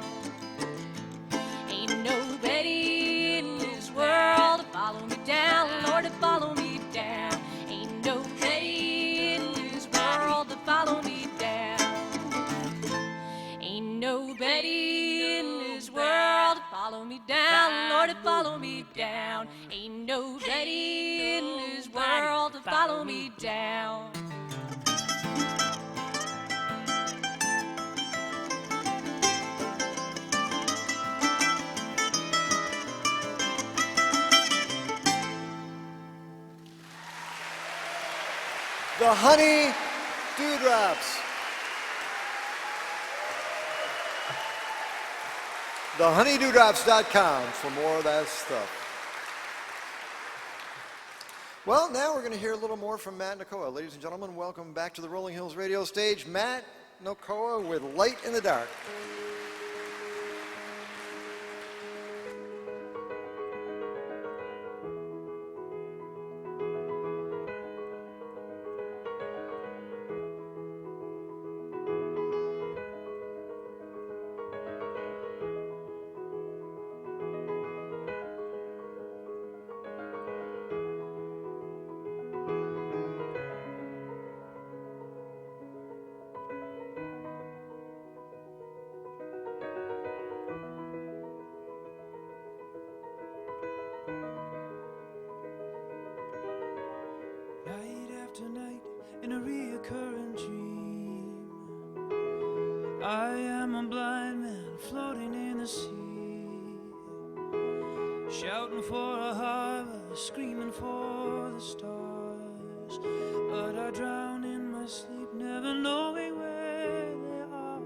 Ain't nobody in this world to follow me down, Lord, to follow me down. Ain't nobody in this world to follow me down. Ain't nobody in this world to follow me down, Lord, to follow me down. Ain't nobody in this world to follow me down. The Honey Dewdrops. TheHoneyDewdrops.com for more of that stuff. Well, now we're going to hear a little more from Matt Nakoa. Ladies and gentlemen, welcome back to the Rolling Hills Radio stage. Matt Nakoa with Light in the Dark. Tonight in a reoccurring dream, I am a blind man floating in the sea, shouting for a harbor, screaming for the stars, but I drown in my sleep, never knowing where they are.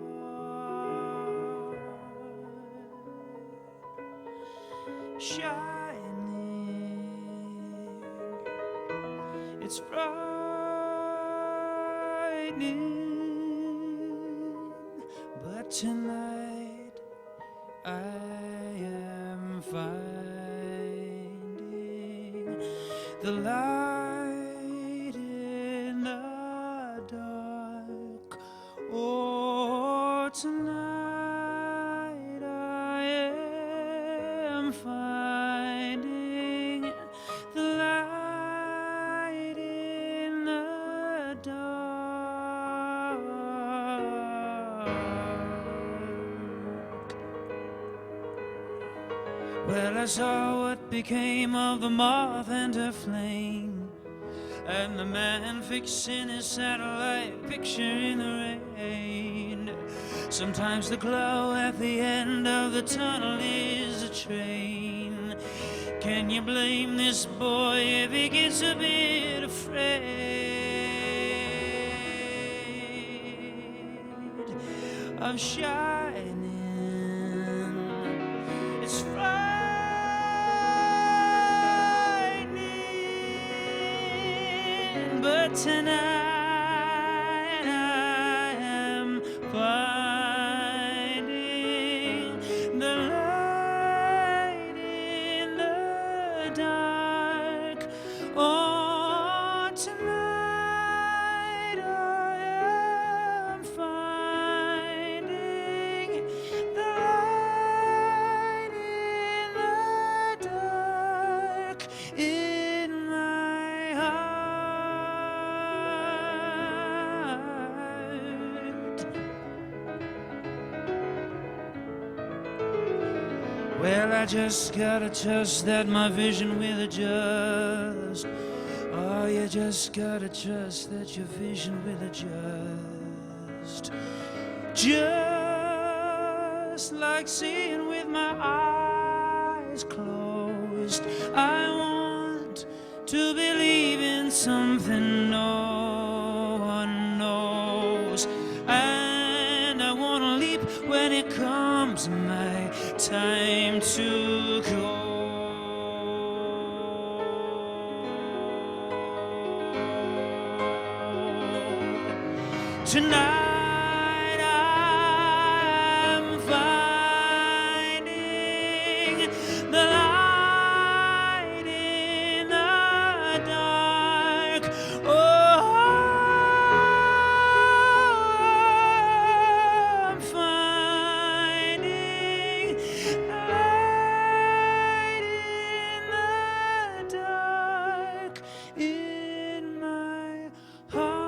Shining, it's frightening, but tonight I am finding the light in the dark. Oh, tonight I am finding the light in the dark. Well, I saw what became of the moth and her flame, and the man fixing his satellite picture in the rain. Sometimes the glow at the end of the tunnel is a train. Can you blame this boy if he gets a bit afraid of shining? It's frightening, but tonight I am finding the light in the dark. Oh, tonight I am finding the light in the dark in my heart. Well, I just gotta trust that my vision will adjust. Oh, you just gotta trust that your vision will adjust. Just like seeing with my eyes closed. I want to believe in something no one knows, and I want to leap when it comes my time to go. Tonight I'm finding the light in the dark. Oh, I'm finding the light in the dark in my heart.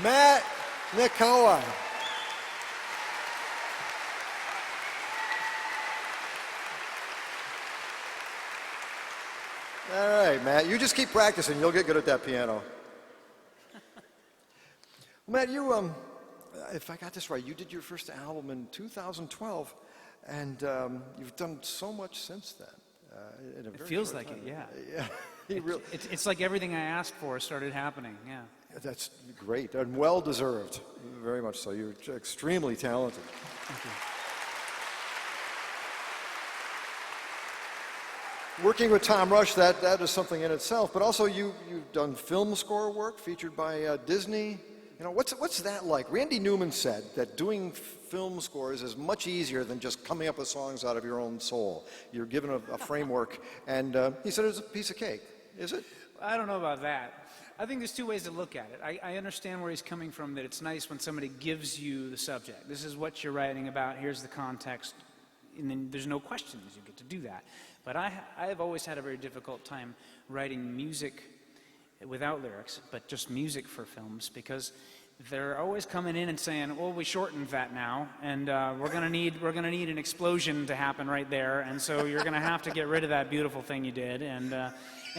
Matt Nakoa. All right, Matt, you just keep practicing. You'll get good at that piano. Matt, you, if I got this right, you did your first album in 2012, and you've done so much since then. In a It very feels short like it, time. yeah. Yeah, really, It's like everything I asked for started happening, yeah. that's great and well deserved, very much so. You're extremely talented. Thank you. Working with Tom Rush, that is something in itself, but also you've done film score work featured by Disney. You know, what's that like? Randy Newman said that doing film scores is much easier than just coming up with songs out of your own soul. You're given a framework, and he said it's a piece of cake. Is it? I don't know about that. I think there's two ways to look at it. I understand where he's coming from, that it's nice when somebody gives you the subject. This is what you're writing about, here's the context, and then there's no questions, you get to do that. But I have always had a very difficult time writing music without lyrics, but just music for films, because they're always coming in and saying, well, we shortened that now, and we're gonna need an explosion to happen right there, and so you're gonna have to get rid of that beautiful thing you did, and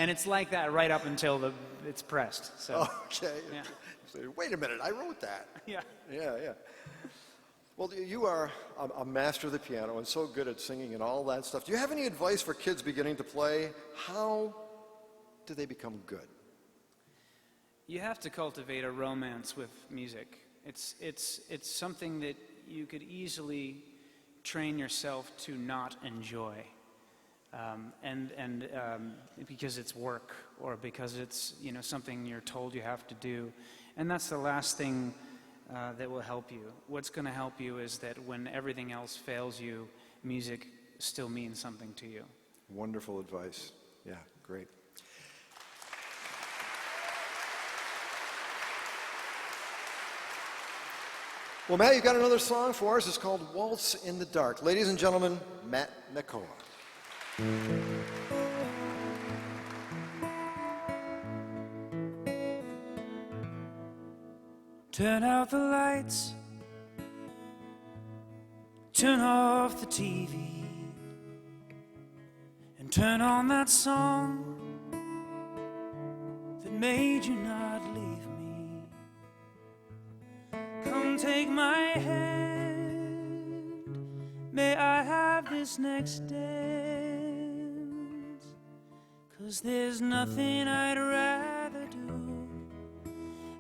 it's like that right up until it's pressed. So. Okay. Yeah. So, wait a minute, I wrote that. Yeah. Yeah. Well, you are a master of the piano and so good at singing and all that stuff. Do you have any advice for kids beginning to play? How do they become good? You have to cultivate a romance with music. It's something that you could easily train yourself to not enjoy, because it's work or because it's something you're told you have to do, and that's the last thing that will help you. What's going to help you is that when everything else fails you, music still means something to you. Wonderful advice. Yeah, great. Well, Matt, you've got another song for us. It's called Waltz in the Dark. Ladies and gentlemen, Matt Nakoa. Turn out the lights, turn off the TV, and turn on that song that made you not leave me. Come take my hand, may I have this next dance, 'cause there's nothing I'd rather do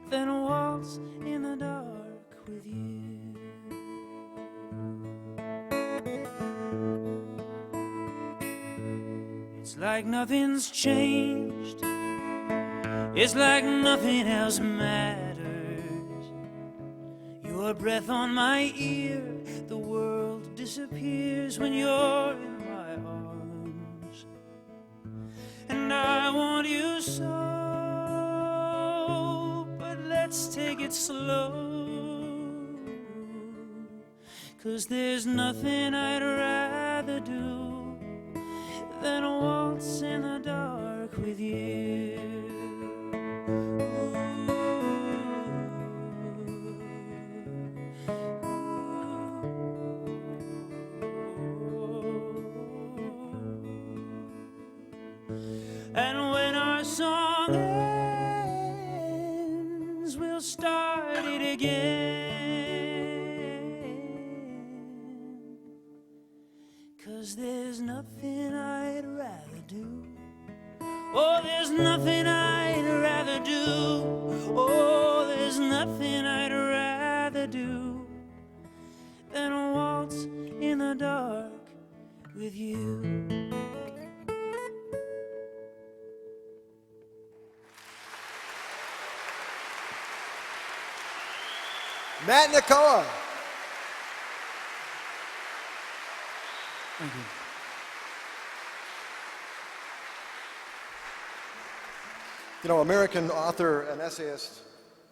than waltz in the dark with you. It's like nothing's changed, it's like nothing else matters. Your breath on my ear, the world disappears when you're in my arms. And I want you so, let's take it slow, 'cause there's nothing I'd rather do than waltz in the dark with you. And when our song ends, we'll start it again, 'cause there's nothing I'd rather do. Oh, there's nothing I'd rather do. Oh, there's nothing I'd rather do than waltz in the dark with you. Matt Nakoa. Thank you. You know, American author and essayist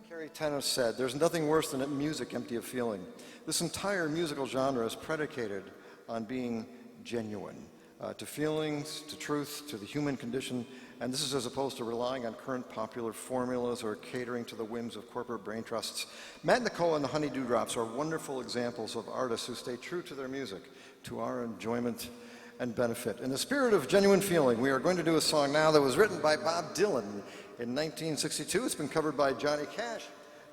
Carrie Tennis said, "There's nothing worse than music empty of feeling." This entire musical genre is predicated on being genuine, to feelings, to truth, to the human condition, and this is as opposed to relying on current popular formulas or catering to the whims of corporate brain trusts. Matt Nakoa and the Honey Dewdrops are wonderful examples of artists who stay true to their music, to our enjoyment, and benefit. In the spirit of genuine feeling, we are going to do a song now that was written by Bob Dylan in 1962. It's been covered by Johnny Cash,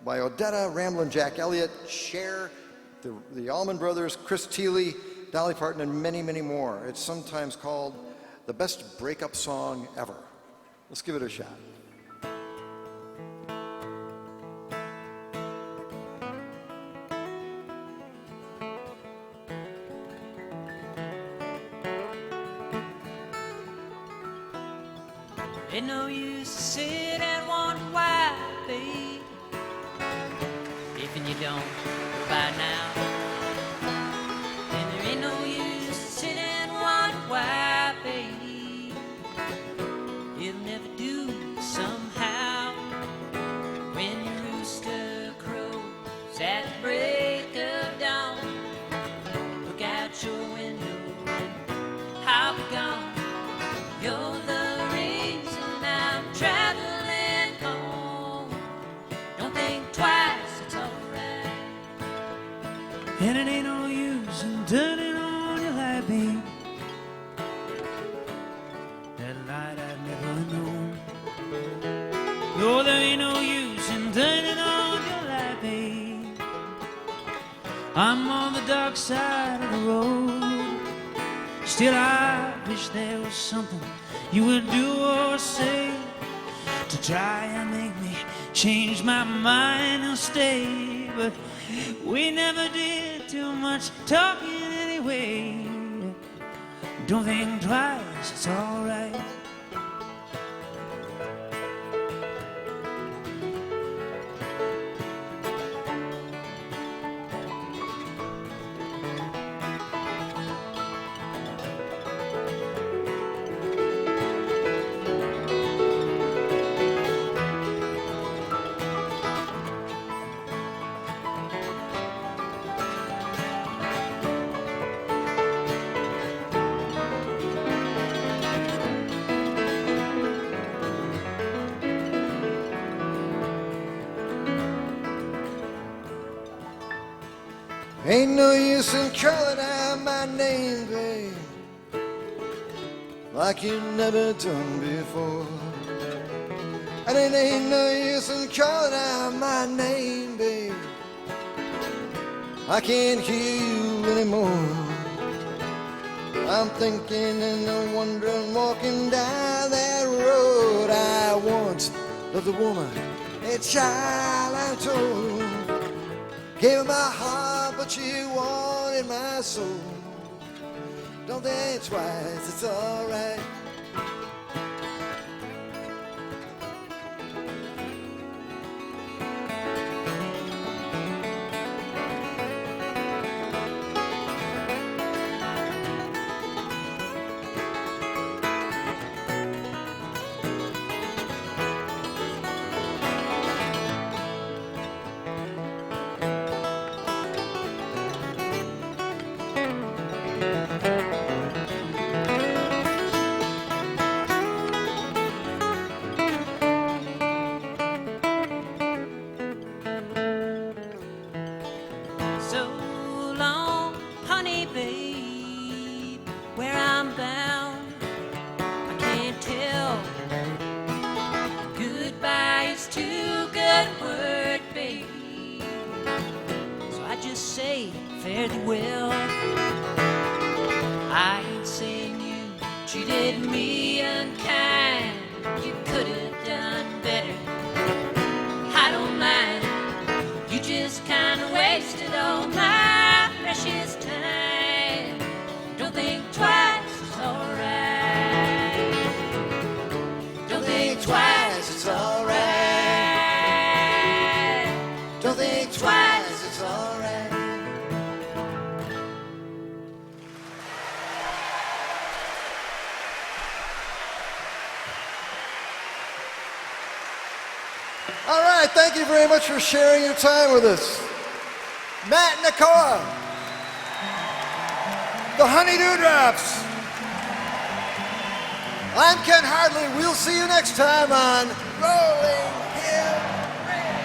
by Odetta, Ramblin' Jack Elliott, Cher, the Allman Brothers, Chris Thile, Dolly Parton, and many, many more. It's sometimes called the best breakup song ever. Let's give it a shot. Ain't no use to sit and wonder why, babe, if you don't by now. And there ain't no use to sit and wonder why, babe, it'll never do somehow. When your rooster crows at the break of dawn, look out your window and I'll be gone. You're the traveling home. Don't think twice, it's alright. And it ain't no use in turning on your light, babe. That light I've never known. No, there ain't no use in turning on your light, babe. I'm on the dark side of the road. Still, I wish there was something you would do or say to try and make me change my mind and stay. But we never did too much talking anyway. Don't think twice, it's alright. Ain't no use in calling out my name, babe, like you never done before. And it ain't no use in calling out my name, babe, I can't hear you anymore. I'm thinking and I'm wondering, walking down that road. I once loved a woman, a child I told. Gave her my heart, but she wanted my soul. Don't think twice, it's alright. Fare thee well. I ain't saying you treated me unkind. You could have done better. I don't mind. You just kind of wasted all my precious time. Don't think twice, it's alright. Don't think twice, it's alright. Don't think twice, it's alright. All right, thank you very much for sharing your time with us. Matt Nakoa, the Honey Dewdrops. I'm Ken Hardley. We'll see you next time on Rolling Hill Radio.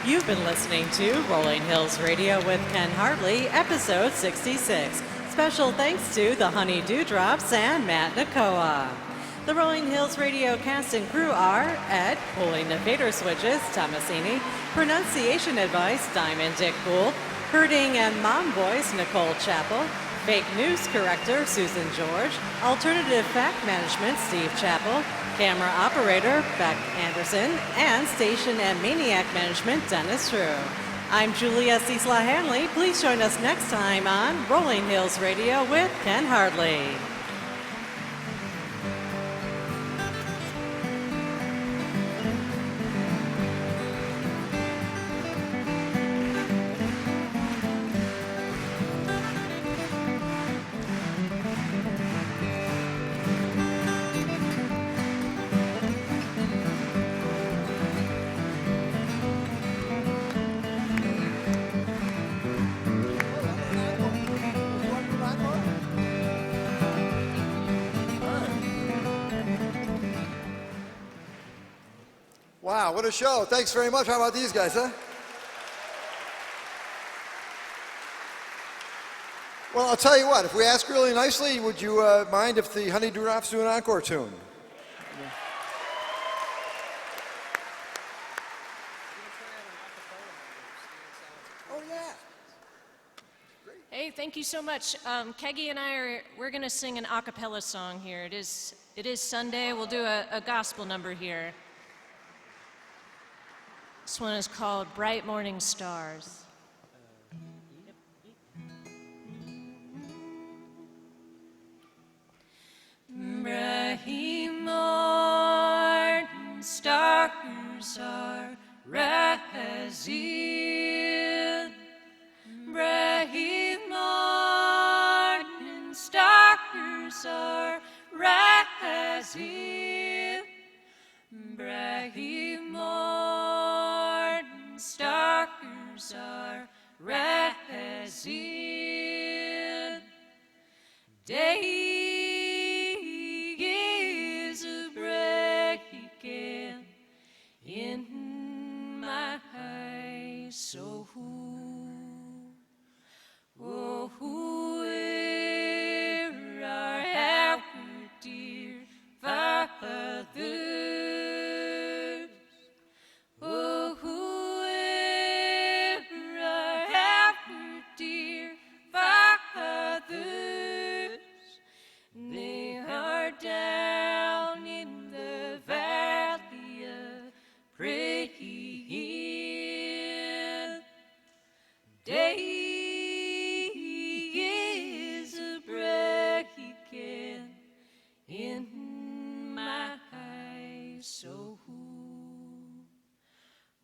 You've been listening to Rolling Hills Radio with Ken Hartley, episode 66. Special thanks to the Honey Dewdrops and Matt Nakoa. The Rolling Hills Radio cast and crew are Ed, pulling the fader switches, Tomasini, pronunciation advice, Diamond Dick Poole, herding and mom voice, Nicole Chappell, fake news corrector, Susan George, alternative fact management, Steve Chappell, camera operator, Beck Anderson, and station and maniac management, Dennis Drew. I'm Julia Cecila Hanley. Please join us next time on Rolling Hills Radio with Ken Hartley. Wow, what a show. Thanks very much. How about these guys, huh? Well, I'll tell you what, if we ask really nicely, would you mind if the Honey Dewdrops do an encore tune? Oh, yeah. Hey, thank you so much. Keggy and we're going to sing an a cappella song here. It is Sunday. We'll do a gospel number here. This one is called Bright Morning Stars. Bright morning stars are rising. Bright morning stars are rising. Bright morning stars are rising. Day is a breaking in my soul. Oh, where are our dear fathers? Oh, where are our dear fathers? They are down in the valley of praying. Day is a breaking in my soul.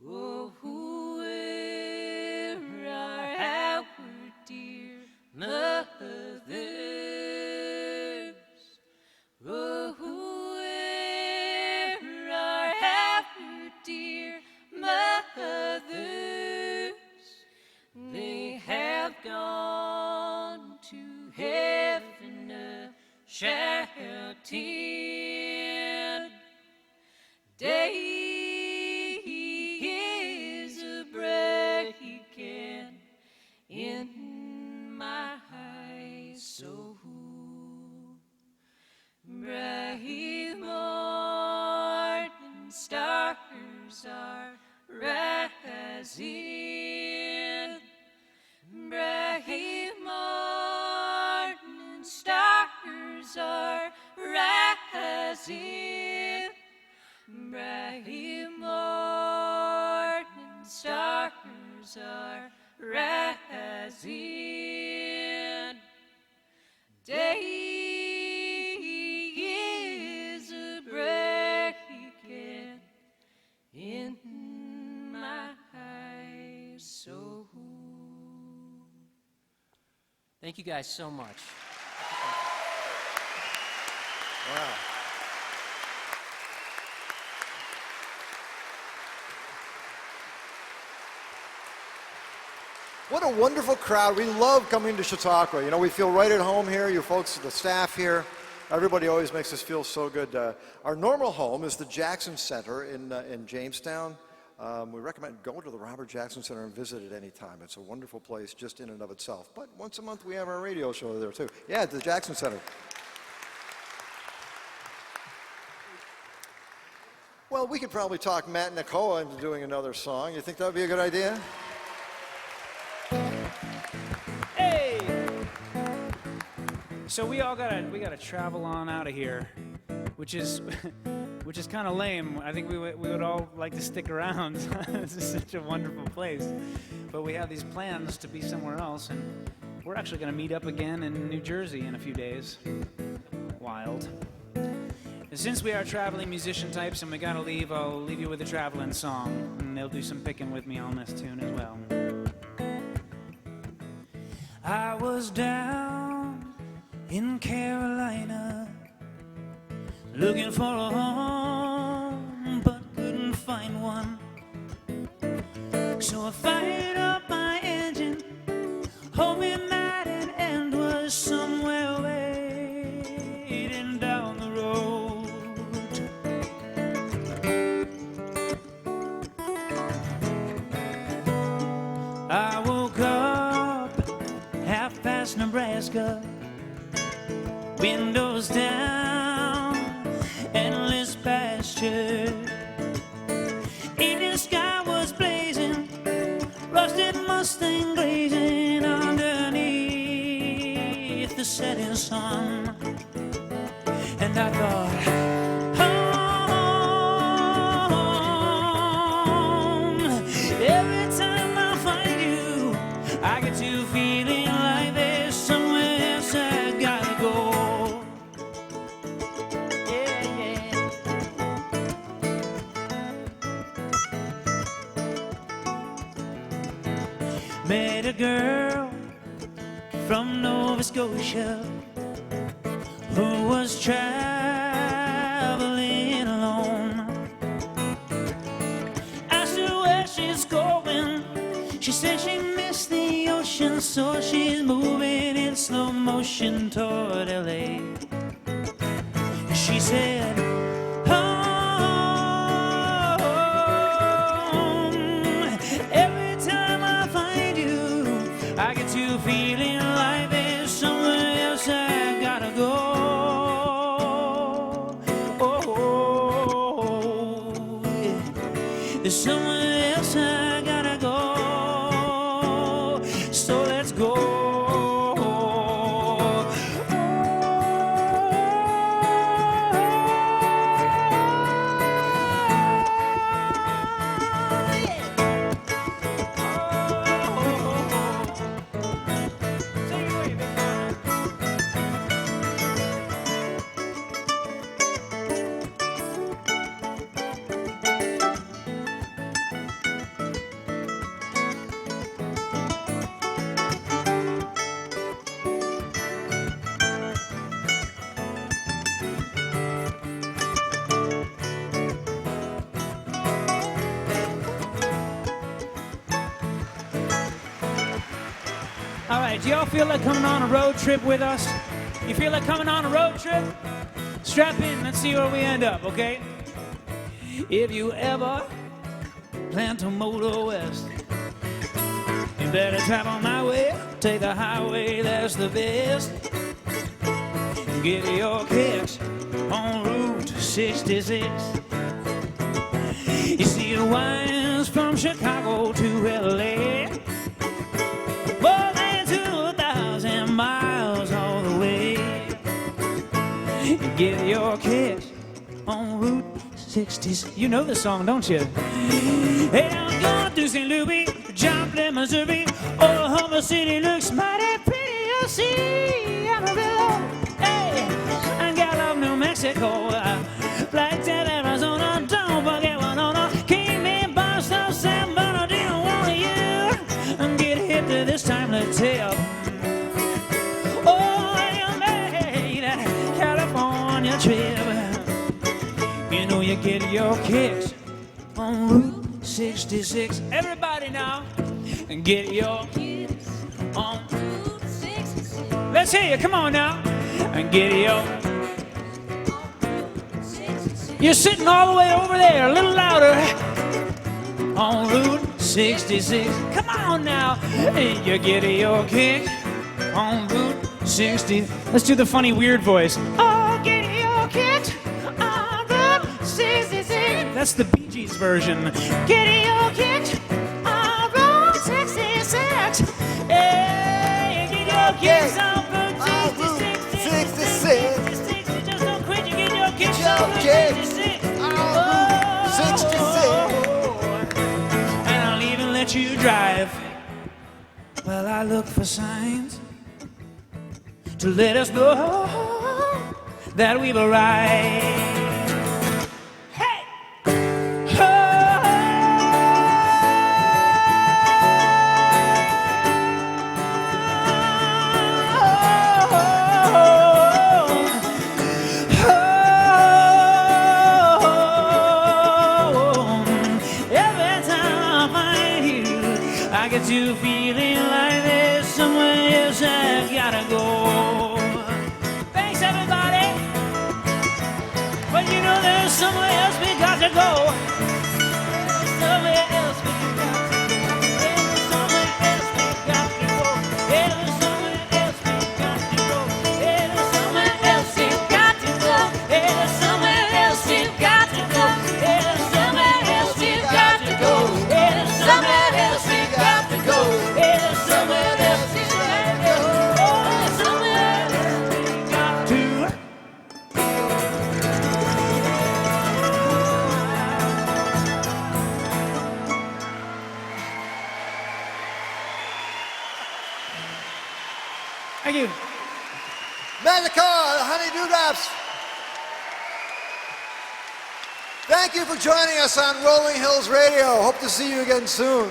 Oh, where are our dear mothers? Oh, where are our dear mothers? They have gone to heaven shouting. Day is a breaking in my soul. Bright morning stars are rising. Bright morning stars are rising. Bright morning stars are rising. Day is a breaking in my soul. Thank you guys so much. Wow. What a wonderful crowd. We love coming to Chautauqua. You know, we feel right at home here. You folks, the staff here, everybody always makes us feel so good. Our normal home is the Jackson Center in Jamestown. We recommend go to the Robert Jackson Center and visit it anytime. It's a wonderful place just in and of itself. But once a month we have our radio show there too. Yeah, at the Jackson Center. Well, we could probably talk Matt Nakoa into doing another song. You think that would be a good idea? Hey! So we gotta travel on out of here, which is kind of lame. I think we would all like to stick around. This is such a wonderful place, but we have these plans to be somewhere else, and we're actually gonna meet up again in New Jersey in a few days. Wild. And since we are traveling musician types and we gotta leave, I'll leave you with a traveling song, and they'll do some picking with me on this tune as well. I was down in Carolina looking for a home, but couldn't find one. So I fired up my engine, hoping that an end was somewhere waiting down the road. I woke up half past Nebraska, windows down, endless pasture. Evening sky was blazing, rusted Mustang glazing underneath the setting sun. And I thought, home. Every time I find you, I get to feeling like there's somewhere else I gotta go. Met a girl from Nova Scotia who was traveling alone. Asked her where she's going. She said she missed the ocean, so she's moving in slow motion toward LA. She said, I get to feeling like there's somewhere else I gotta go. Oh, yeah. There's somewhere else I gotta go. So let's go. All right, do y'all feel like coming on a road trip with us? You feel like coming on a road trip? Strap in, let's see where we end up, okay? If you ever plan to motor west, you better travel my way, take the highway, that's the best. Get your kicks on Route 66. You see it winds from Chicago to LA. More than 2,000 miles all the way. Get your kicks on Route 66. You know the song, don't you? Hey, I'm going through St. Louis, Joplin, Missouri. Oklahoma City looks mighty pretty. You'll see Amarillo. Hey, I Gallup, New Mexico. Flagstaff, Arizona. Don't forget Winona. Kingman, Boston, San Bernardino. Want you and get hip to this timely tale. Oh, you made that California trip. You know you get your kicks on Route 66. Everybody now, and get your kicks on Route 66. Let's hear you. Come on now, and get your. You're sitting all the way over there, a little louder. on Route 66. Come on now, you get your kick on Route 60. Let's do the funny weird voice. Oh, get your kick on Route 66. That's the Bee Gees version. Get your kick on Route 66. Hey, get your kicks on Route 66. 66. Just don't quit, you get your kicks Get on your Route kicks 66. on Route 66. And I'll even let you drive. Well, I look for signs to let us know that we've arrived. I get to feeling like there's somewhere else I've gotta go. Thanks, everybody. But you know there's somewhere else we got to go. Somewhere else we got to go. There's somewhere else we got to go. There's somewhere else we got to go. There's somewhere else we got to go. There's somewhere else we got to go. There's somewhere else we got to go. There's somewhere else we got to go. There's somewhere else we got to go. There's somewhere else we got to. Thank you. Magic Car, the Honey Dewdrops. Thank you for joining us on Rolling Hills Radio. Hope to see you again soon.